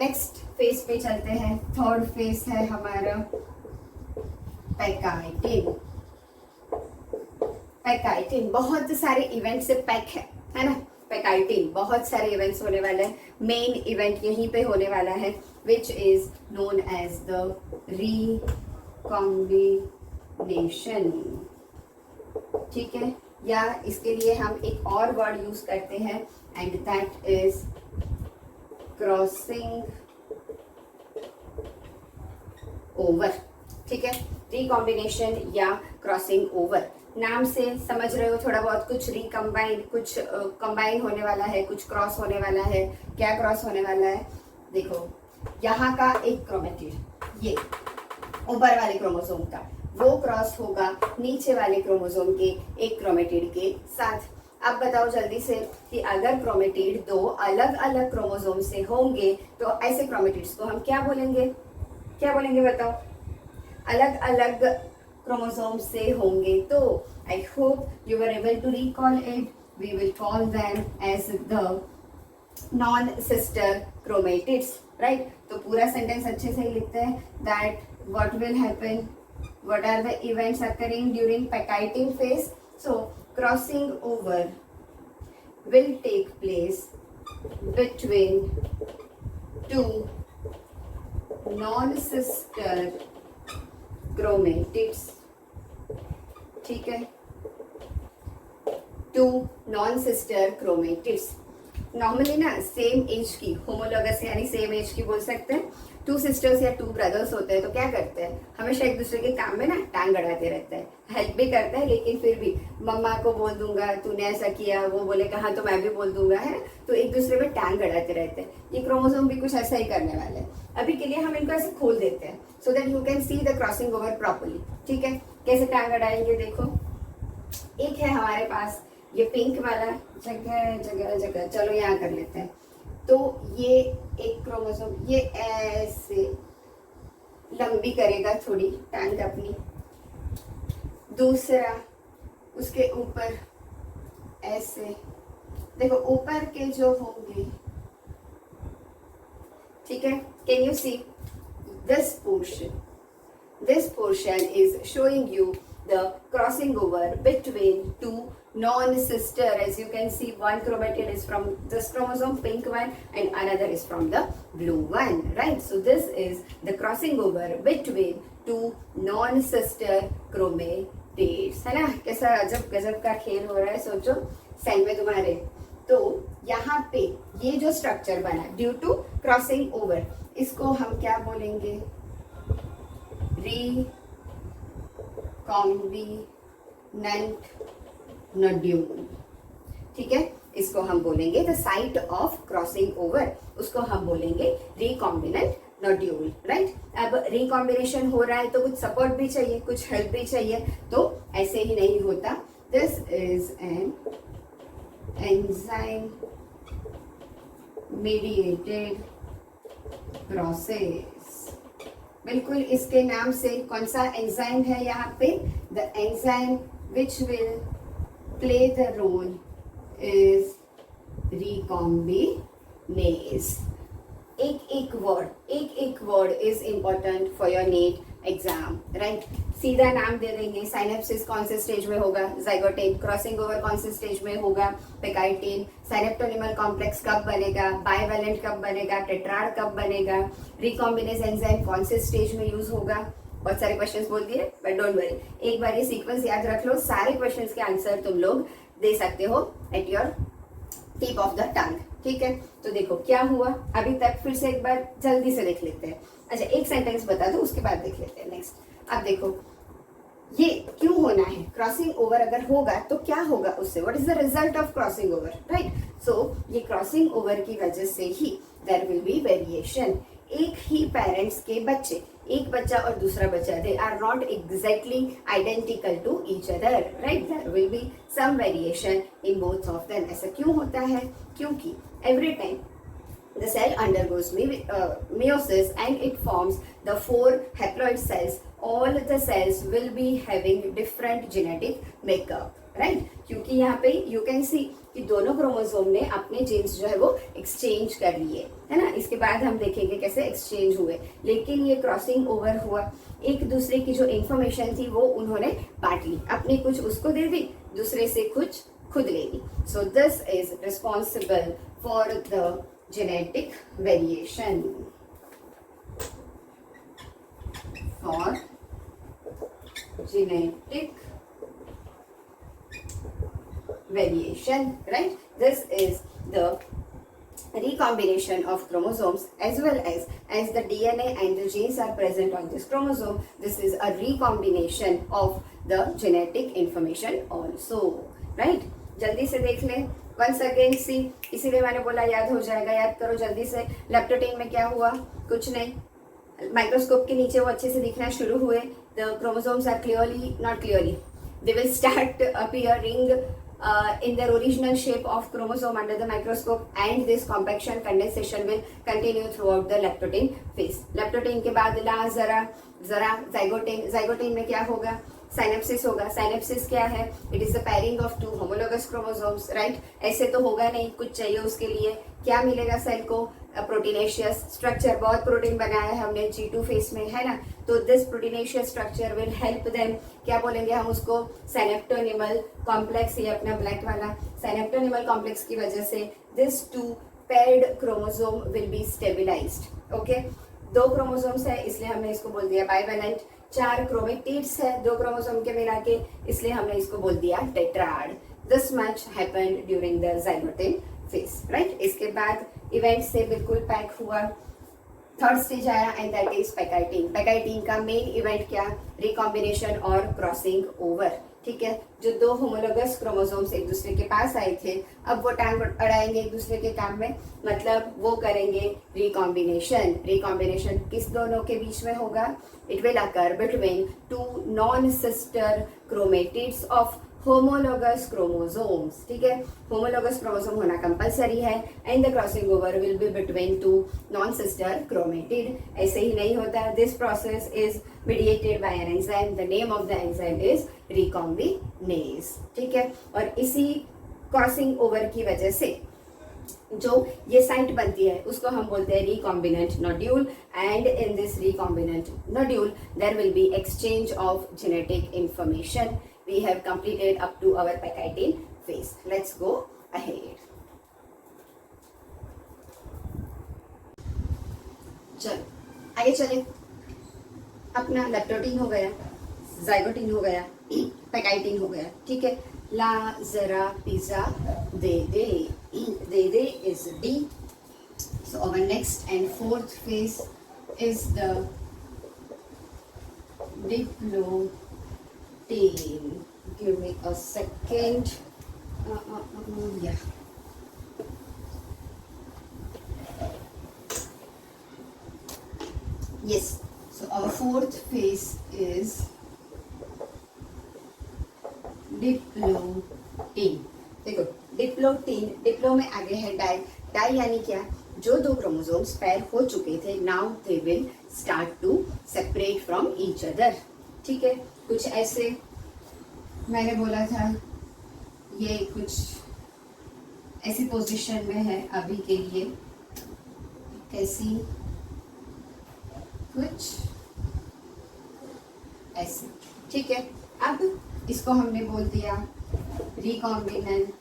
Next phase पे चलते हैं, third phase है हमारा पैकाइटिन। पैकाइटिन बहुत सारे event से पैक है ना? पैकाइटिन बहुत सारे इवेंट्स होने वाले हैं, मेन इवेंट यहीं पे होने वाला है, which is known as the recombination. ठीक है, या इसके लिए हम एक और वर्ड यूज करते हैं, and that is crossing over. ठीक है, रिकॉम्बिनेशन या क्रॉसिंग ओवर, नाम से समझ रहे हो थोड़ा बहुत, कुछ रिकम्बाइन, कुछ कंबाइन होने वाला है, कुछ क्रॉस होने वाला है। क्या क्रॉस होने वाला है? देखो, यहाँ का एक क्रोमेटिड, ये ऊपर वाले क्रोमोसोम का, वो क्रॉस होगा नीचे वाले क्रोमोसोम के एक क्रोमेटिड के साथ। अब बताओ जल्दी से कि अगर क्रोमेटिड 2 अलग अलग क्रोमोसोम से होंगे तो ऐसे क्रोमेटिड्स को हम क्या बोलेंगे? क्या बोलेंगे बताओ? अलग अलग क्रोमोसोम से होंगे तो I hope you were able to recall it, we will call them as the non sister chromatids, right? तो पूरा सेंटेंस अच्छे से ही लिखते हैं, that what will happen, what are the events occurring during pachytine phase? So crossing over will take place between 2 non-sister chromatids. ठीक है, 2 non-sister chromatids. Normally ना सेम एज की होमोलॉगस यानी सेम एज की बोल सकते हैं, टू सिस्टर्स या टू ब्रदर्स होते हैं तो क्या करते हैं, हमेशा एक दूसरे के काम में ना टांग अड़ाते रहते हैं, हेल्प भी करते हैं लेकिन फिर भी मम्मा को बोल दूंगा तूने ऐसा किया, वो बोलेगा हाँ तो मैं भी बोल दूंगा, है ना, तो एक दूसरे में टांग अड़ाते रहते हैं। ये क्रोमोसोम भी कुछ ऐसा ही करने वाले हैं। अभी के लिए हम इनको ऐसे खोल देते हैं so that you can see the crossing over properly. ठीक है, कैसे टांग अड़ाएंगे देखो, एक है हमारे पास ये पिंक वाला, जगह जगह जगह, चलो यहाँ कर लेते हैं। तो ये एक क्रोमोसोम ये ऐसे लंबी करेगा थोड़ी टांग अपनी, दूसरा उसके ऊपर ऐसे, देखो ऊपर के जो होंगे, ठीक है, can you see this portion, this portion is showing you the crossing over between two non-sister. As you can see, one chromatid is from this chromosome, pink one, and another is from the blue one, right? So this is the crossing over between two non-sister chromatids, है ना। कैसा अजब गजब का खेल हो रहा है, सोचो सेल में तुम्हारे। तो यहाँ पे ये जो स्ट्रक्चर बना ड्यू टू क्रॉसिंग ओवर, इसको हम क्या बोलेंगे, recombinant nodule। ठीक है, इसको हम बोलेंगे the site of crossing over, उसको हम बोलेंगे recombinant nodule, राइट। अब रिकॉम्बिनेशन हो रहा है तो कुछ सपोर्ट भी चाहिए, कुछ हेल्प भी चाहिए, तो ऐसे ही नहीं होता। This is an enzyme mediated process. बिल्कुल इसके नाम से, कौन सा एंजाइम है यहाँ पे, the enzyme which will play the role is recombinase. एक word is important for your NEET exam, right. सीधा नाम दे देंगे, साइनेप्सिस कौन से स्टेज में होगा, जाइगोटेन, क्रॉसिंग ओवर कौन से स्टेज में होगा, पेकाइटिन, साइनेप्टोनिमल कॉम्प्लेक्स कब बनेगा, बाइवेलेंट कब बनेगा, टेट्राड कब बनेगा, रिकॉम्बिनेज एंजाइम कौन से स्टेज में यूज होगा। बहुत सारे क्वेश्चंस बोल दिए, बट डोंट वरी, एक बार ये सीक्वेंस याद रख लो, सारे क्वेश्चंस के आंसर तुम लोग दे सकते हो at your tip of the tongue. ठीक है, तो देखो क्या हुआ अभी तक, फिर से एक बार जल्दी से देख लेते हैं। अच्छा, एक सेंटेंस बता दो, उसके बाद देख लेते हैं नेक्स्ट। अब देखो ये क्यों होना है, क्रॉसिंग ओवर अगर होगा तो क्या होगा उससे, what is the result of crossing over, right. So ये क्रॉसिंग ओवर की वजह से ही देयर विल बी वेरिएशन। एक ही पेरेंट्स के बच्चे, एक बच्चा और दूसरा बच्चा, they are not exactly identical to each other, right. There will be some variation in both of them. ऐसा क्यों होता है, क्योंकि every time the cell undergoes meiosis and it forms the 4 haploid cells. All the cells will be having different genetic makeup, right? क्योंकि यहाँ पे you can see कि दोनों क्रोमोसोम ने अपने जीन्स जो है वो एक्सचेंज कर लिए, है ना। इसके बाद हम देखेंगे कैसे एक्सचेंज हुए, लेकिन ये क्रॉसिंग ओवर हुआ, एक दूसरे की जो इंफॉर्मेशन थी वो उन्होंने बांट ली, अपनी कुछ उसको दे दी, दूसरे से कुछ खुद ले ली। So this is responsible for the genetic variation, for genetic variation, right. This is the recombination of chromosomes as well as the DNA and the genes are present on this chromosome. This is a recombination of the genetic information also, right. जल्दी से देख लें, once again सी, इसीलिए मैंने बोला याद हो जाएगा, याद करो जल्दी से। लेप्टोटीन में क्या हुआ, कुछ नहीं, माइक्रोस्कोप के नीचे वो अच्छे से दिखना शुरू हुए, the chromosomes are clearly, not clearly, they will start appearing in their original shape of chromosome under the microscope, and this compaction condensation will continue throughout the lactotin phase. lactotin के बाद ला जरा zygote में क्या होगा, synapsis होगा। Synapsis क्या है, it is the pairing of 2 homologous chromosomes, right. ऐसे तो होगा नहीं, कुछ चाहिए उसके लिए, क्या मिलेगा सेल को, प्रोटीनेशियस स्ट्रक्चर, बहुत प्रोटीन बनाया है हमने G2 फेस में, है ना। तो this proteinaceous structure will help them, क्या बोलेंगे हम उसको, साइनेप्टोनिमल कॉम्प्लेक्स, ये अपना ब्लैक वाला साइनेप्टोनिमल कॉम्प्लेक्स की वजह से this 2 paired chromosome will be stabilised. Okay, 2 chromosomes है इसलिए हमने इसको बोल दिया बाइवेलेंट, 4 क्रोमेटिड्स है 2 क्रोमोसोम के मिला के, इसलिए हमने इसको बोल दिया tetrad. This much happened during the zygotic face, right. इसके बाद इवेंट से बिल्कुल पैक हुआ. थर्ड स्टेज आया एंड दैट इज पैकाइटिन. पैकाइटिन का मेन इवेंट क्या, रिकॉम्बिनेशन और क्रॉसिंग ओवर. ठीक है, जो दो होमोलोगस क्रोमोसोम्स एक दूसरे के पास आए थे, अब वो टांग अड़ाएंगे एक दूसरे के काम में, मतलब वो करेंगे रिकॉम्बिनेशन. रिकॉम्बिनेशन किस दोनों के बीच में होगा, it will occur between two non sister chromatids of homologous chromosomes. ठीक है, होमोलोगस क्रोमोसोम होना कंपलसरी है and the crossing over will be between two non sister chromatid. ऐसे ही नहीं होता. This process is mediated by an enzyme. The name of the enzyme is recombinase. ठीक है, और इसी क्रॉसिंग ओवर की वजह से जो ये साइट बनती है उसको हम बोलते हैं recombinant nodule. And in this recombinant nodule there will be exchange of genetic information. We have completed up to our pachytene phase. Let's go ahead. चलो आगे चले. अपना लैक्टोटीन हो गया, जाइगोटीन हो गया, पैकाइटिन हो गया. ठीक है, ला जरा पिज्जा दे दे. दे दे is D. So our next and fourth phase is the diplotene. Give me a second. या yes. So our fourth phase is diplotene. देखो डिप्लोटीन, डिप्लो में आगे है डाई. डाई यानी क्या, जो दो क्रोमोसोम्स पैर हो चुके थे, now they will start to separate from each other. ठीक है, कुछ ऐसे मैंने बोला था, ये कुछ ऐसी पोजीशन में है अभी के लिए, कैसी, कुछ ऐसे. ठीक है, अब इसको हमने बोल दिया रिकॉम्बिनेंट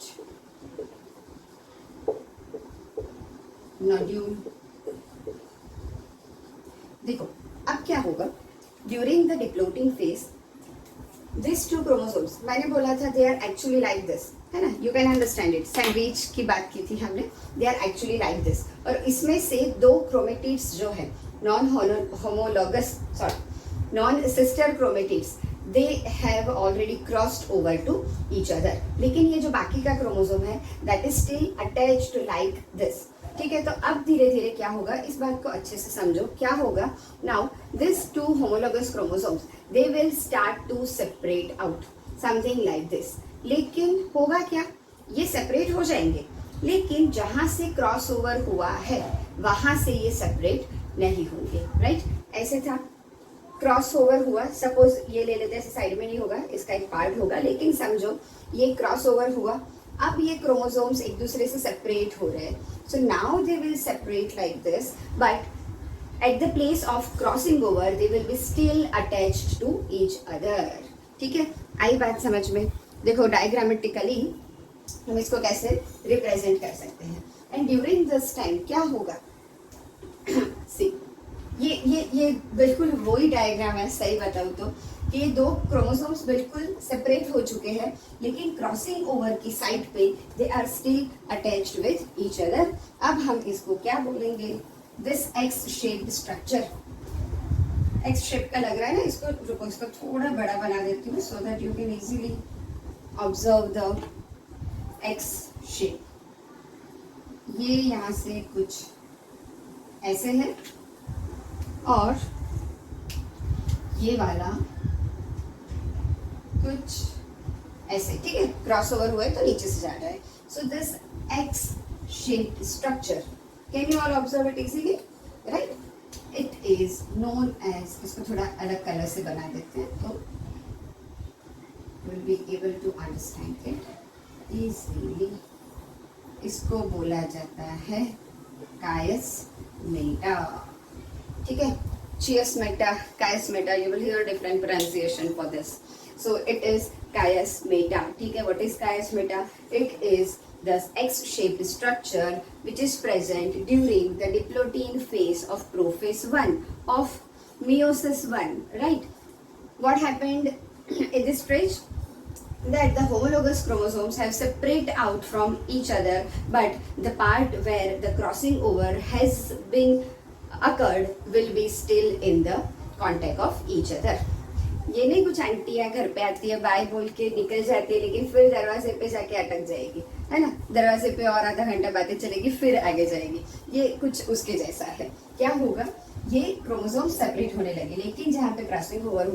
नोड्यूल. देखो अब क्या होगा, during the diplotene phase this two chromosomes, मैंने बोला था they are actually like this, है ना. You can understand it. Sandwich की बात की थी हमने. They are actually like this. और इसमें से दो क्रोमेटिड्स जो है non homologous, sorry non sister chromatids, they have already crossed over to each other. लेकिन ये जो बाकी का क्रोमोसोम है that is still attached like this. ठीक है, तो अब धीरे धीरे क्या होगा, इस बात को अच्छे से समझो. क्या होगा, now this two homologous chromosomes they will start to separate out something like this. लेकिन होगा क्या, ये सेपरेट हो जाएंगे, लेकिन जहां से क्रॉस ओवर हुआ है वहां से ये सेपरेट नहीं होंगे. राइट, ऐसे था, क्रॉस ओवर हुआ, सपोज ये ले लेते हैं, साइड में नहीं होगा, इसका एक पार्ट होगा, लेकिन समझो ये क्रॉस ओवर हुआ. अब ये क्रोमोसोम्स एक दूसरे से सेपरेट हो रहे हैं. So now they will separate like this, but at the place of crossing over they will be still attached to each other. ठीक है, आई बात समझ में. देखो डायग्रामेटिकली हम इसको कैसे रिप्रेजेंट कर सकते हैं. एंड ड्यूरिंग दिस टाइम क्या होगा, सी ये बिल्कुल वही डायग्राम है, सही बताऊँ तो, कि ये दो क्रोमोसोम्स बिल्कुल सेपरेट हो चुके हैं, लेकिन क्रॉसिंग ओवर की साइड पे they are still attached with each other. अब हम इसको क्या बोलेंगे, this X shaped structure. X shape का लग रहा है ना, इसको रुको, इसको थोड़ा बड़ा बना देती हूँ so that you can easily observe the x shape. ये यहाँ से कुछ ऐसे है और ये वाला कुछ ऐसे. ठीक है, क्रॉस ओवर हुआ है तो नीचे से जा रहा है. So this X shaped structure, can you all observe it easily, right. It is known as, इसको थोड़ा अलग कलर से बना देते हैं तो will be able to understand it easily. इसको बोला जाता है कायस्मेटा. ठीक है, chiasmata, chiasmata, you will hear different pronunciation for this. So it is chiasmata. ठीक है, what is chiasmata? It is the X-shaped structure which is present during the diplotin phase of prophase 1 of meiosis 1. Right? What happened in this stage? that the homologous chromosomes have separate out from each other, but the part where the crossing over has been occurred will be still in the contact of each other. ये नहीं कुछ आंटियां घर पे आती है bye बोल के निकल जाती है लेकिन फिर दरवाजे पे जाके अटक जाएगी, है ना, दरवाजे पे और आधा घंटा बातें चलेगी फिर आगे जाएगी, ये कुछ उसके जैसा है। क्या होगा, ये क्रोमोसोम सेपरेट होने लगे लेकिन जहाँ पे क्रॉसिंग ओवर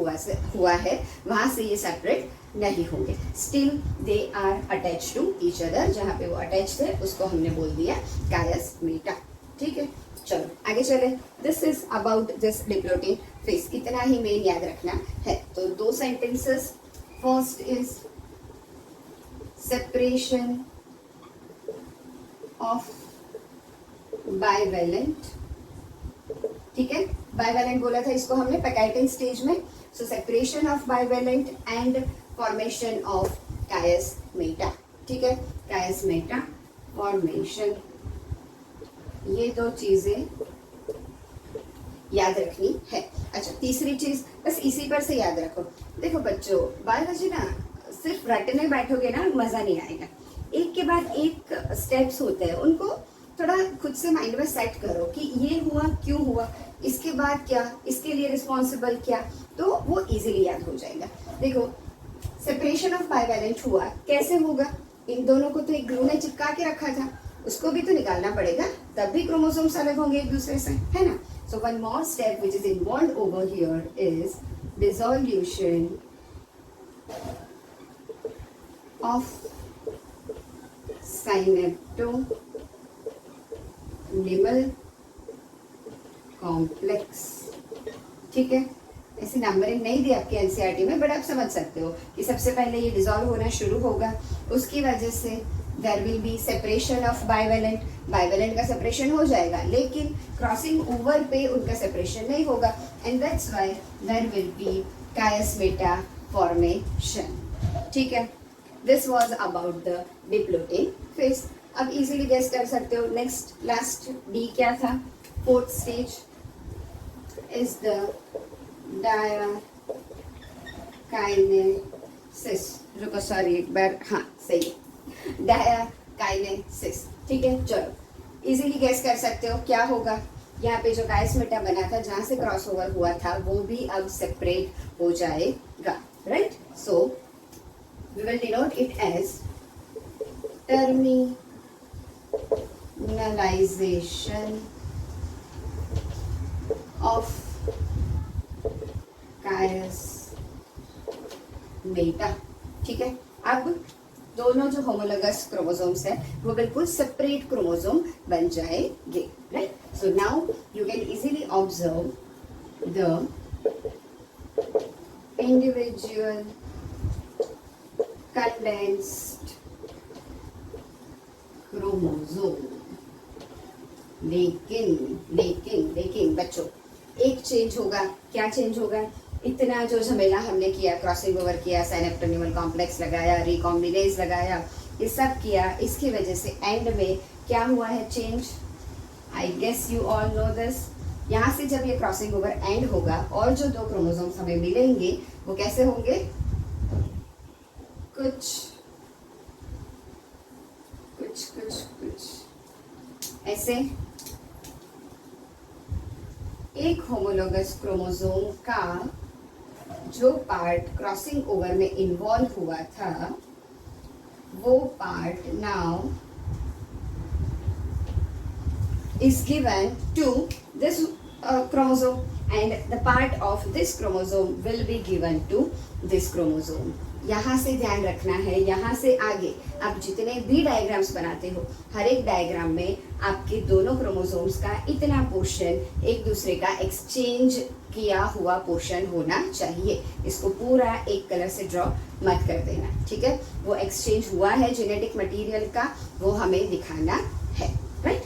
हुआ है वहां से ये सेपरेट नहीं होंगे, still they are attach to each other. जहाँ पे वो अटैच थे उसको हमने बोल दिया कायस मेटा। ठीक है, चलो आगे चले। This is about this diplotene face, इतना ही मेन याद रखना है। तो दो sentences, first is separation of bivalent, ठीक है, बाइवेलेंट बोला था इसको हमने पैकाइटिन स्टेज में। So separation of bivalent and formation of chiasmata, ठीक है, कायस मेटा फॉर्मेशन, ये दो चीजें याद रखनी है। अच्छा, तीसरी चीज बस इसी पर से याद रखो। देखो बच्चों, बायोलॉजी ना सिर्फ रटने बैठोगे ना मजा नहीं आएगा, एक के बाद एक स्टेप्स होते हैं, उनको थोड़ा खुद से माइंड में सेट करो कि ये हुआ क्यों हुआ, इसके बाद क्या, इसके लिए रिस्पॉन्सिबल क्या, तो वो इजीली याद हो जाएगा। देखो, सेपरेशन ऑफ बाइवेलेंट हुआ, कैसे होगा, इन दोनों को तो एक ग्लू ने चिपका के रखा था, उसको भी तो निकालना पड़ेगा, तब भी क्रोमोसोम्स अलग होंगे एक दूसरे से, है ना। So one more step which is involve over here is dissolution of synaptonemal complex, ठीक है, ऐसी नंबरिंग नहीं दी आपके एनसीईआरटी में, बट आप समझ सकते हो कि सबसे पहले ये डिसॉल्व होना शुरू होगा, उसकी वजह से there will be separation of bivalent, bivalent का सेपरेशन हो जाएगा लेकिन क्रॉसिंग ओवर पे उनका सेपरेशन नहीं होगा, and that's why there will be chiasmata formation, ठीक है। This was about the diplotene phase. अब इजीली गेस कर सकते हो नेक्स्ट लास्ट डी क्या था, fourth stage is the diakinesis. रुको सॉरी एक बार, हाँ सही, डायाकाइनेसिस, ठीक है। चलो इजीली गेस कर सकते हो क्या होगा, यहाँ पे जो कायस मेटा बना था जहाँ से क्रॉस ओवर हुआ था वो भी अब सेपरेट हो जाएगा, right. So we will denote it as terminalisation of chiasmata, ठीक है। अब दोनों जो होमोलोगस क्रोमोसोम्स है वो बिल्कुल सेपरेट क्रोमोसोम बन जाएंगे, right. So now you can easily observe the individual condensed chromosome. लेकिन बच्चों एक चेंज होगा, क्या चेंज होगा, इतना जो झमेला हमने किया, क्रॉसिंग ओवर किया, साइनेप्टोनिमल कॉम्प्लेक्स लगाया, रिकॉम्बिनेज लगाया, ये सब किया, इसकी वजह से एंड में क्या हुआ है change, I guess you all know this. यहाँ से जब ये क्रॉसिंग ओवर एंड होगा और जो दो क्रोमोसोम्स हमें मिलेंगे वो कैसे होंगे, कुछ ऐसे। एक होमोलोगस क्रोमोसोम का जो पार्ट क्रॉसिंग ओवर में इन्वॉल्व हुआ था वो part now is given to this chromosome and the part of this chromosome will be given to this chromosome। यहाँ से ध्यान रखना है, यहाँ से आगे आप जितने भी डायग्राम्स बनाते हो हर एक डायग्राम में आपके दोनों क्रोमोसोम्स का इतना पोर्शन एक दूसरे का एक्सचेंज किया हुआ पोर्शन होना चाहिए। इसको पूरा एक कलर से ड्रॉ मत कर देना, ठीक है। वो एक्सचेंज हुआ है जेनेटिक मटेरियल का, वो हमें दिखाना है, राइट,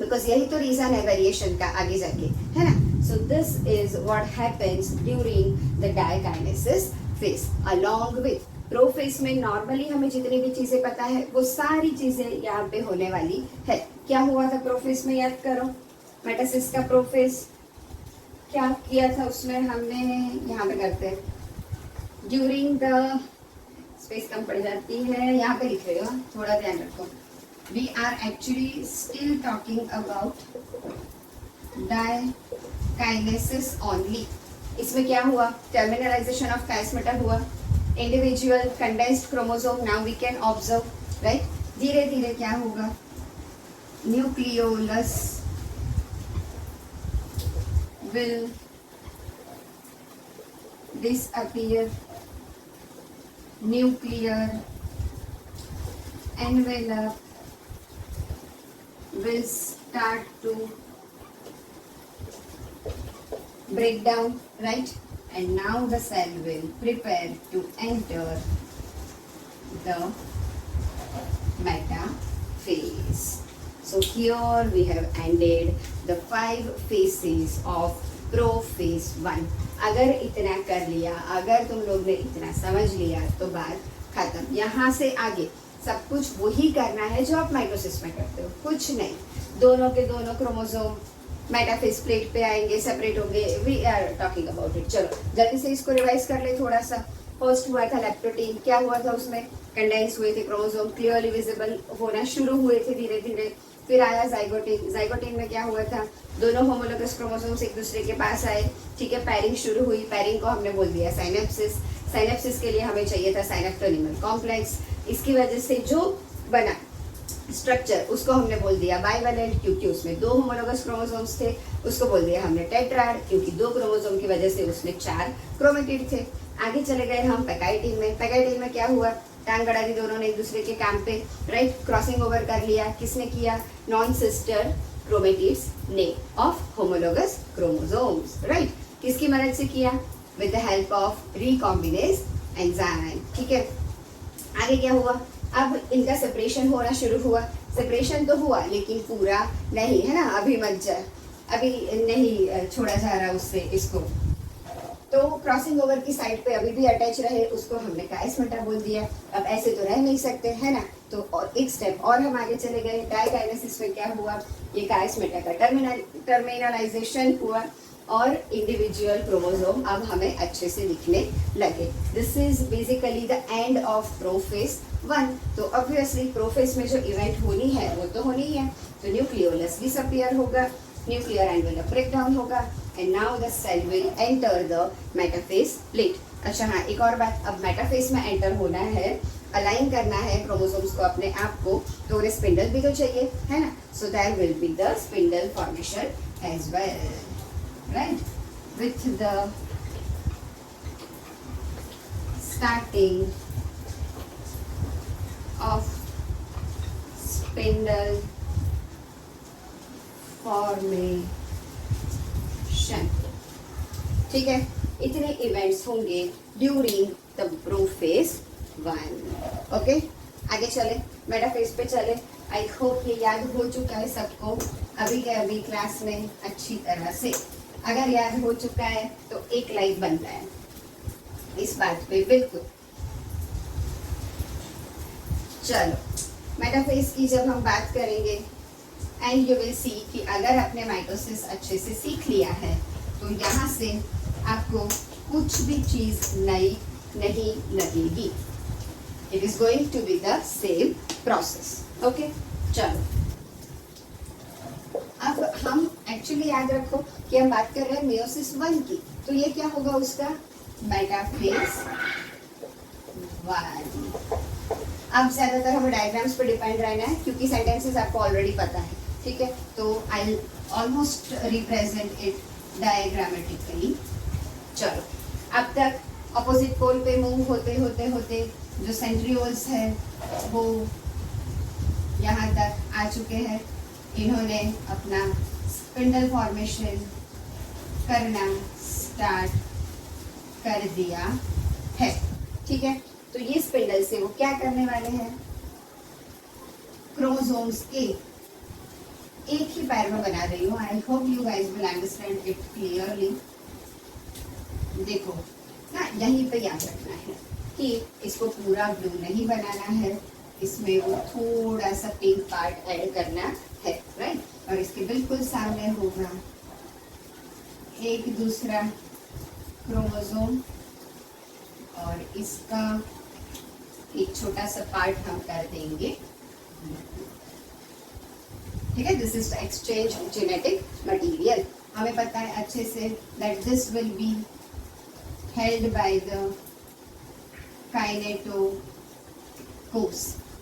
बिकॉज यही तो रीजन है वेरिएशन का आगे जाके, है ना। सो this is what happens during the diakinesis phase along with prophase में। नॉर्मली हमें जितनी भी चीजें पता है वो सारी चीजें यहाँ पे होने वाली है। क्या हुआ था प्रोफेज में, याद करो, मेटासिस का प्रोफेज क्या किया था उसमें हमने, यहाँ पे करते हैं, ड्यूरिंग द स्पेस कम पड़ जाती है, यहाँ पे लिख रहे हो, थोड़ा ध्यान रखो। We are actually still talking about diakinesis only. इसमें क्या हुआ, टर्मिनलाइजेशन ऑफ काइनेस्मेटा हुआ, individual condensed chromosome now we can observe, right. धीरे धीरे क्या होगा, nucleolus will disappear, nuclear envelope will start to break down, right? And now the cell will prepare to enter the metaphase. So here we have ended the 5 phases of prophase 1। अगर इतना कर लिया, अगर तुम लोग ने इतना समझ लिया तो बात खत्म। यहाँ से आगे सब कुछ वही करना है जो आप माइटोसिस में करते हो, कुछ नहीं। दोनों के दोनों क्रोमोसोम मेटाफेज प्लेट पे आएंगे, सेपरेट होंगे, we are talking about it. चलो जल्दी से इसको रिवाइज कर ले थोड़ा सा। फर्स्ट हुआ था लैप्टोटीन, क्या हुआ था उसमें, कंडेंस हुए थे क्रोमोसोम, क्लियरली विजिबल होना शुरू हुए थे धीरे धीरे। फिर आया जाइगोटीन, जाइगोटीन में क्या हुआ था, दोनों होमोलोगस क्रोमोसोम्स एक दूसरे के पास आए, ठीक है, पैरिंग शुरू हुई। पैरिंग को हमने बोल दिया साइनेप्सिस। साइनेप्सिस के लिए हमें चाहिए था साइनेप्टोनिमल कॉम्प्लेक्स। इसकी वजह से जो बना स्ट्रक्चर उसको हमने बोल दिया बाइवेलेंट, क्योंकि उसमें 2 होमोलोगस क्रोमोसोम्स थे। उसको बोल दिया हमने टेट्राड, क्योंकि 2 क्रोमोसोम की वजह से उसमें 4 क्रोमेटिड थे। आगे चले गए हम पैकाइटिन में। पैकाइटिन में क्या हुआ, टांग गड़ा दी दोनों ने एक दूसरे के काम पे, राइट। क्रॉसिंग ओवर कर लिया, किसने किया, नॉन सिस्टर क्रोमेटिड्स ने ऑफ होमोलोगस क्रोमोसोम्स, राइट। किसकी मदद से किया, with the help of recombinase enzyme, ठीक है। आगे क्या हुआ, अब इनका सेपरेशन होना शुरू हुआ। सेपरेशन तो हुआ लेकिन पूरा नहीं, है ना, अभी मत जा, अभी नहीं छोड़ा जा रहा उससे इसको। तो क्रॉसिंग ओवर की साइड पे अभी भी अटैच रहे, उसको हमने काइनेस्मेटा बोल दिया। अब ऐसे तो रह नहीं सकते, है ना, तो और एक स्टेप और हम आगे चले गए। डायकाइनेसिस में क्या हुआ, ये काइनेस्मेटा का टर्मिनलाइजेशन हुआ और इंडिविजुअल क्रोमोसोम अब हमें अच्छे से दिखने लगे। This is basically the end of prophase 1। तो ऑब्वियसली प्रोफेज में जो इवेंट होनी है वो तो होनी है। तो न्यूक्लियोलस डिसअपियर होगा, न्यूक्लियर एनवेलप ब्रेक डाउन होगा, and now the cell will enter the metaphase plate. अच्छा हाँ, एक और बात, अब मेटाफेज में एंटर होना है, अलाइन करना है क्रोमोसोम्स को अपने आप को, तो उन्हें स्पिंडल भी तो चाहिए, है ना। So there will be the spindle formation as well, right, with the starting of spindle formation, ठीक है। इतने इवेंट्स होंगे ड्यूरिंग द प्रोफेज 1। ओके, आगे चले, मेटाफेज पे चले। आई होप ये याद हो चुका है सबको अभी के अभी क्लास में अच्छी तरह से। अगर याद हो चुका है तो एक लाइक बनता है इस बात पे, बिल्कुल। चलो मेटाफेज की जब हम बात करेंगे, एंड यू विल सी कि अगर आपने माइटोसिस अच्छे से सीख लिया है तो यहाँ से आपको कुछ भी चीज नई नहीं लगेगी। It is going to be the same process. Okay, चलो अब हम एक्चुअली याद रखो कि हम बात कर रहे हैं मेयोसिस 1 की, तो ये क्या होगा उसका, मेटाफेज 1। अब ज्यादातर हमें डायग्राम्स पे डिपेंड रहना है क्योंकि सेंटेंसेस आपको ऑलरेडी पता है, ठीक है। तो I almost represent it diagrammatically. चलो अब तक अपोजिट पोल पे मूव होते होते होते जो सेंट्रियोल्स है वो यहाँ तक आ चुके हैं। इन्होंने अपना स्पिंडल फॉर्मेशन करना स्टार्ट कर दिया है, ठीक है। तो ये स्पिंडल से वो क्या करने वाले हैं, क्रोमोसोम्स के एक ही पैर में बना रही हूँ। आई hope you guys will understand it clearly. देखो ना, यहीं पे याद रखना है कि इसको पूरा ब्लू नहीं बनाना है, इसमें वो थोड़ा सा पिंक पार्ट ऐड करना है, राइट। और इसके बिल्कुल सामने होगा एक दूसरा क्रोमोसोम और इसका एक छोटा सा पार्ट हम कर देंगे, ठीक है। This is exchange genetic material. हमें पता है अच्छे say that this will be held by the kinetochores,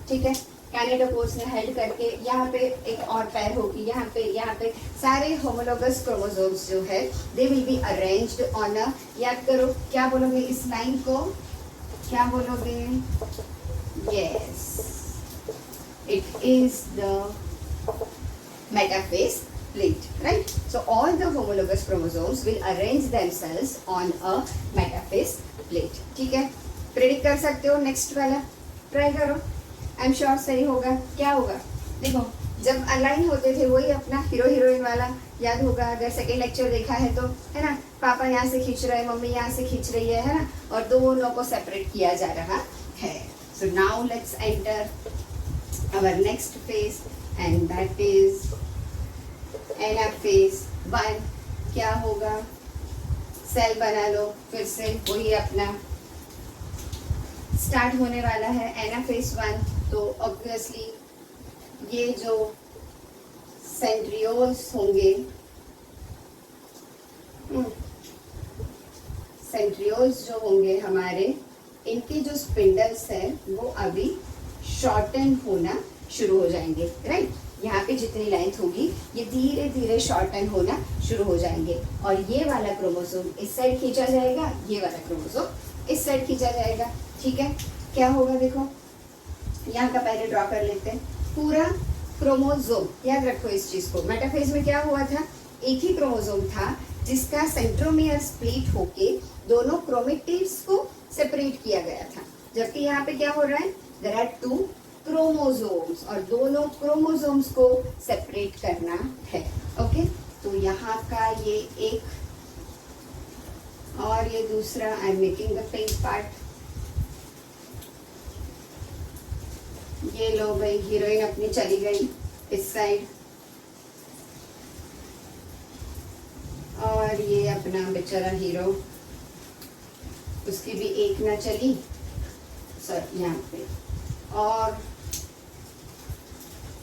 ठीक है। काइनेटोकोर्स ने हेल्ड करके यहाँ पे एक और पैर होगी, यहाँ पे सारे होमोलोगस क्रोमोसोम्स जो है दे will be arranged on a, याद करो क्या बोलोगे इस लाइन को, क्या बोलोगे, yes it is the metaphase plate, right? So all the homologous chromosomes will arrange themselves on a metaphase plate, ठीक है। प्रेडिक्ट कर सकते हो नेक्स्ट वाला, ट्राई करो, आई एम श्योर सही होगा। क्या होगा देखो, जब अलाइन होते थे वही अपना हीरो हीरोइन वाला याद होगा, अगर सेकेंड लेक्चर देखा है तो, है ना, पापा यहाँ से खींच रहे हैं, मम्मी यहाँ से खींच रही है ना, और दोनों को सेपरेट किया जा रहा है। So now let's enter our next phase and that is anaphase 1। क्या होगा, सेल बना लो, फिर से वही अपना स्टार्ट होने वाला है एनाफेज 1। तो ऑब्वियसली ये जो सेंट्रियोल्स होंगे, सेंट्रियोल्स जो होंगे हमारे, इनके जो स्पिंडल्स हैं वो अभी शॉर्टन होना शुरू हो जाएंगे, राइट। यहाँ पे जितनी लेंथ होगी ये धीरे धीरे शॉर्टन होना शुरू हो जाएंगे, और ये वाला क्रोमोसोम इस साइड खींचा जाएगा, ये वाला क्रोमोसोम इस साइड खींचा जाएगा, ठीक है। क्या होगा देखो, यहाँ का पहले ड्रॉ कर लेते हैं। पूरा क्रोमोसोम, याद रखो इस चीज को, मेटाफेज में क्या हुआ था, एक ही क्रोमोसोम था जिसका सेंट्रोमियर स्प्लिट होके दोनों क्रोमेटिड्स को सेपरेट किया गया था, जबकि यहाँ पे क्या हो रहा है, देयर आर 2 क्रोमोसोम्स और दोनों क्रोमोसोम्स को सेपरेट करना है, ओके। तो यहाँ का ये एक और ये दूसरा, I am making the pink part. ये लो भाई, हीरोइन अपनी चली गई इस साइड, और ये अपना बेचारा हीरो, उसकी भी एक ना चली, सर यहाँ पे, और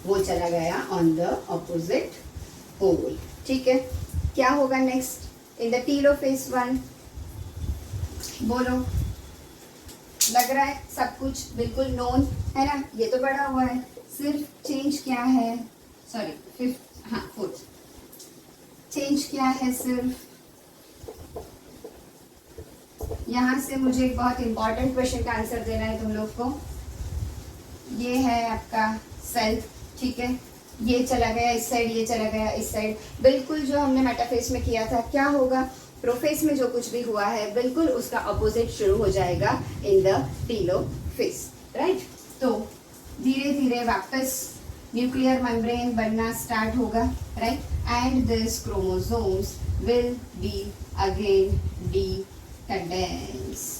वो चला गया ऑन द ऑपोजिट पोल, ठीक है। क्या होगा नेक्स्ट इन द टेलोफेज 1, बोलो, लग रहा है सब कुछ बिल्कुल नोन है ना, ये तो बड़ा हुआ है, सिर्फ चेंज क्या है, सॉरी फिफ्थ, हाँ फोर्थ, चेंज क्या है सिर्फ, यहाँ से मुझे एक बहुत इंपॉर्टेंट क्वेश्चन का आंसर देना है तुम लोग को। ये है आपका सेल, ठीक है, ये चला गया इस साइड, ये चला गया इस साइड, बिल्कुल जो हमने मेटाफेज में किया था। क्या होगा, प्रोफेज में जो कुछ भी हुआ है बिल्कुल उसका अपोजिट शुरू हो जाएगा इन द टेलोफेज, राइट। तो धीरे धीरे वापस न्यूक्लियर मेम्ब्रेन बनना स्टार्ट होगा, right, and this chromosomes will be again decondensed,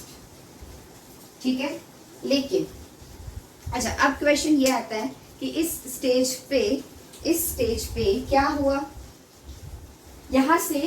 ठीक है। लेकिन अच्छा, अब क्वेश्चन ये आता है कि इस स्टेज पे क्या हुआ, यहाँ से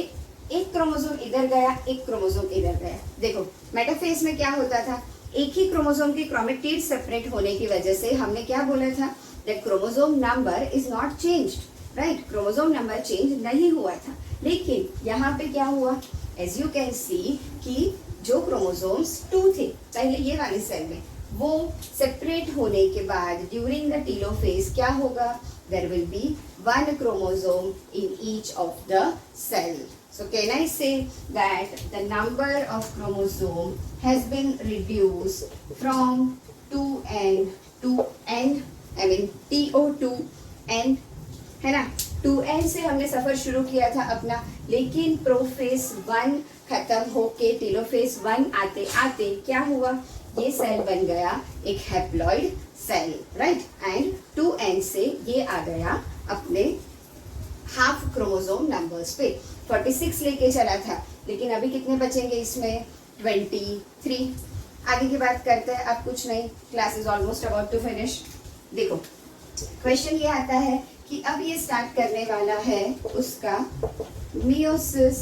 एक क्रोमोसोम इधर गया, एक क्रोमोसोम इधर गया। देखो मेटाफेज में क्या होता था, एक ही क्रोमोसोम के क्रोमेटिड सेपरेट होने की वजह से हमने क्या बोला था, that chromosome number is not changed, right, chromosome number change नहीं हुआ था। लेकिन यहाँ पे क्या हुआ, एज यू कैन सी कि जो क्रोमोसोम्स 2 थे पहले ये वाले सेल में, वो सेपरेट होने के बाद ड्यूरिंग द टेलोफेज क्या होगा, there will be 1 chromosome in each of the cell. So can I say that the number of chromosome has been reduced from 2n to n, I mean TO to n, है ना। 2n से हमने सफर शुरू किया था अपना, लेकिन prophase 1 खत्म होके टेलोफेज 1 आते आते क्या हुआ, ये सेल बन गया एक haploid cell, right, and 2n से ये आ गया अपने हाफ क्रोमोसोम नंबर्स पे। 46 लेके चला था, लेकिन अभी कितने बचेंगे इसमें, 23। आगे की बात करते हैं, अब कुछ नहीं, class is almost about to finish. देखो क्वेश्चन ये आता है कि अब ये स्टार्ट करने वाला है उसका मियोसिस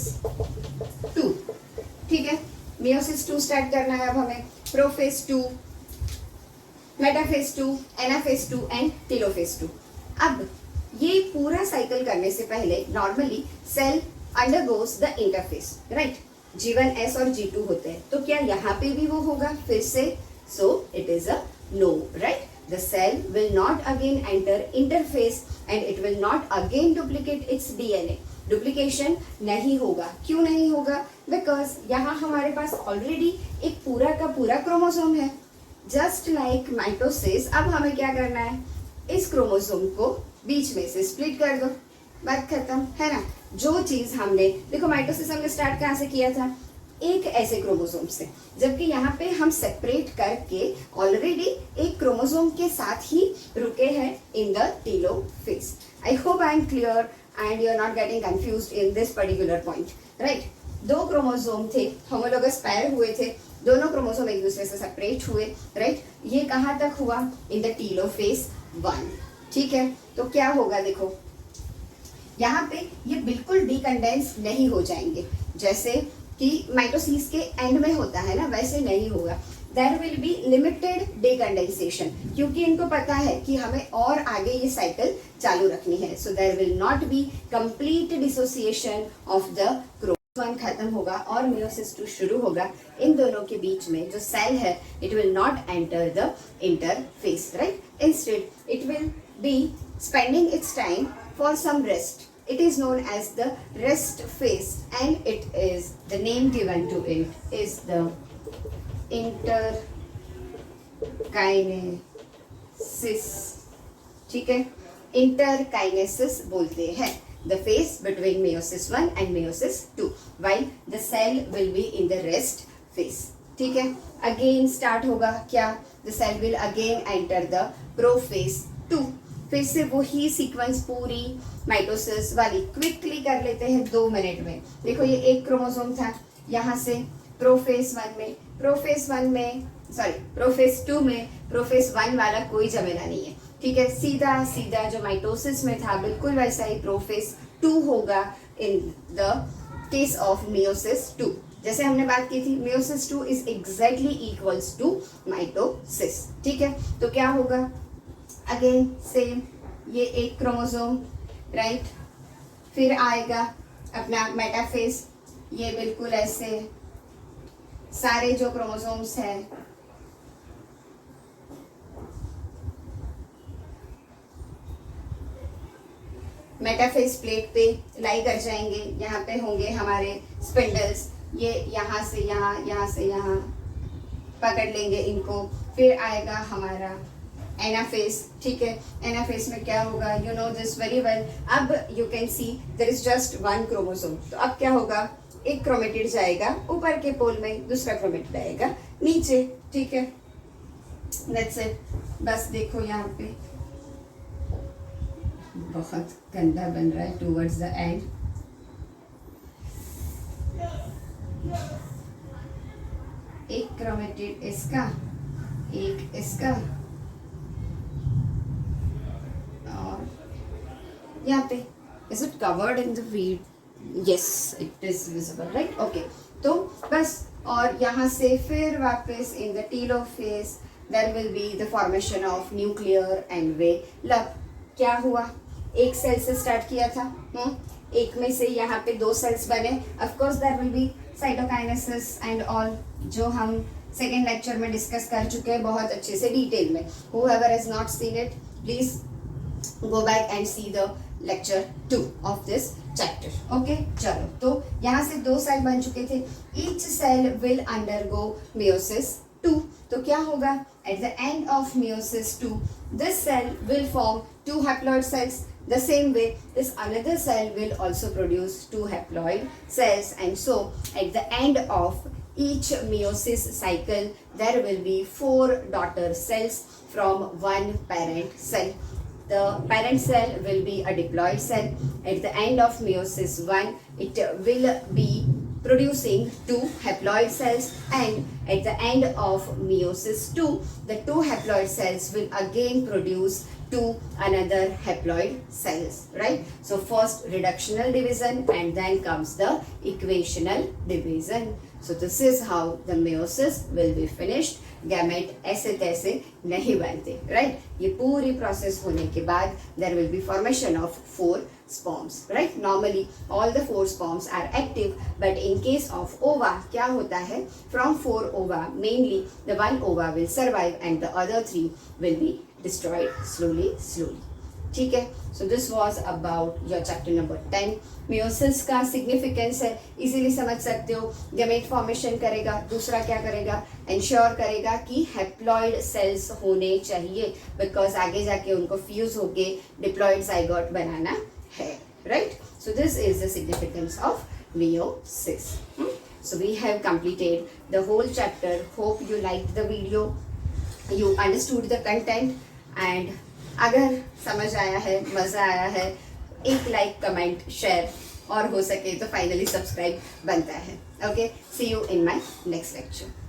2, ठीक है, मियोसिस 2 स्टार्ट करना है अब हमें। Prophase 2 metaphase 2, anaphase 2 and telophase 2. अब ये पूरा साइकिल करने से पहले normally cell undergoes the interphase, right. G1s और G2 होते हैं, तो क्या यहाँ पे भी वो होगा फिर से? So it is a no, right. The cell will not again enter interface and it will not again duplicate its DNA. Duplication नहीं होगा. क्यों नहीं होगा? Because यहाँ हमारे पास ऑलरेडी एक पूरा का पूरा क्रोमोसोम है. Just like माइटोसिस, अब हमें क्या करना है? इस क्रोमोसोम को बीच में से स्प्लिट कर दो, बात खत्म, है ना. जो चीज हमने, देखो माइटोसिस हमने स्टार्ट कहाँ से किया था? एक ऐसे क्रोमोसोम से, जबकि यहाँ पे हम सेपरेट करके ऑलरेडी एक क्रोमोसोम के साथ ही रुके हैं in the telophase. I hope I am clear and you are not getting confused in this particular point, right. दो क्रोमोसोम थे, होमोलोगस पैर हुए थे, दोनों क्रोमोसोम एक दूसरे से सेपरेट हुए, राइट. ये कहाँ तक हुआ? इन द टेलोफेज 1. ठीक है, तो क्या होगा? देखो यहाँ पे ये बिल्कुल डिकंडेंस नहीं हो जाएंगे, जैसे कि माइटोसिस के एंड में होता है ना, वैसे नहीं होगा. देयर विल बी लिमिटेड डिकंडेंसेशन, क्योंकि इनको पता है कि हमें और आगे ये साइकिल चालू रखनी है. So there will not be complete dissociation of the chromosome. खत्म होगा और मियोसिस 2 शुरू होगा. इन दोनों के बीच में जो सेल है, it will not enter the interphase, right. Instead it will be spending it's time for some rest. It is known as the rest phase and it is, the name given to it is the interkinesis. ठीक है, interkinesis बोलते हैं the phase between meiosis 1 and meiosis 2 while the cell will be in the rest phase. ठीक है, again start होगा क्या? The cell will again enter the prophase 2. फिर से वही सीक्वेंस पूरी माइटोसिस वाली क्विकली कर लेते हैं 2 मिनट में. देखो ये एक क्रोमोसोम था, यहाँ से प्रोफेज 1 में, प्रोफेज 1 में, सॉरी प्रोफेज 2 में प्रोफेज 1 वाला कोई झमेला नहीं है. ठीक है, सीधा सीधा जो माइटोसिस में था बिल्कुल वैसा ही प्रोफेज 2 होगा in the case of meiosis 2. जैसे हमने बात की थी, meiosis 2 is exactly equals to mitosis. ठीक है, तो क्या होगा? अगेन सेम, ये एक क्रोमोसोम, राइट. फिर आएगा अपना मेटाफेज, ये बिल्कुल ऐसे सारे जो क्रोमोसोम्स हैं मेटाफेज प्लेट पे लाई कर जाएंगे. यहाँ पे होंगे हमारे स्पिंडल्स, ये यहाँ से यहाँ, यहाँ से यहाँ पकड़ लेंगे इनको. फिर आएगा हमारा एनाफेज. ठीक है, एनाफेज में क्या होगा? You know this very well. अब you can see there is just 1 chromosome. तो अब क्या होगा? एक क्रोमेटिड जाएगा ऊपर के पोल में, दूसरा क्रोमेटिड आएगा नीचे. ठीक है, दैट्स इट. बस देखो यहाँ पे बहुत गंदा बन रहा है टूवर्ड्स द एंड. एक क्रोमेटिड इसका, एक इसका, यहाँ पे. Is it covered in the weed? Yes, it is visible, right. Okay, तो बस, और यहाँ से फिर वापस in the telophase there will be the formation of nuclear envelope. क्या हुआ? एक सेल से स्टार्ट किया था, एक में से यहाँ पे 2 सेल्स बने. Of course there will be cytokinesis and all, जो हम सेकेंड लेक्चर में डिस्कस कर चुके हैं बहुत अच्छे से डिटेल में. whoever has not seen it, please go back and see the lecture 2 of this chapter. Okay, चलो, तो यहाँ से 2 सेल बन चुके थे. each cell will undergo meiosis 2. तो क्या होगा? at the end of meiosis 2 this cell will form 2 haploid cells. The same way this another cell will also produce 2 haploid cells, and so at the end of each meiosis cycle there will be 4 daughter cells from one parent cell. The parent cell will be a diploid cell. At the end of meiosis 1, it will be producing 2 haploid cells, and at the end of meiosis 2, the 2 haploid cells will again produce to another haploid cells, right? So first reductional division and then comes the equational division. So this is how the meiosis will be finished. Gamete ऐसे तैसे नहीं बनते, right? ये पूरी process होने के बाद there will be formation of 4 sperms, right? Normally all the 4 sperms are active, but in case of ova क्या होता है, फ्रॉम 4 ओवा मेनली द 1 ओवा will survive and the other 3 will be destroyed slowly slowly. ठीक है, so this was about your chapter number 10. Meiosis का significance है, easily समझ सकते हो. गैमेट फॉर्मेशन करेगा, दूसरा क्या करेगा, इंश्योर करेगा कि हैप्लॉइड सेल्स होने चाहिए, बिकॉज आगे जाके उनको फ्यूज होके डिप्लॉइड जाइगोट बनाना है, right? So this is the significance of meiosis. So we have completed the whole chapter. Hope you liked the video, you understood the content, and अगर समझ आया है, मज़ा आया है, एक लाइक, कमेंट, शेयर और हो सके तो फाइनली सब्सक्राइब बनता है. Okay, see you in my next lecture.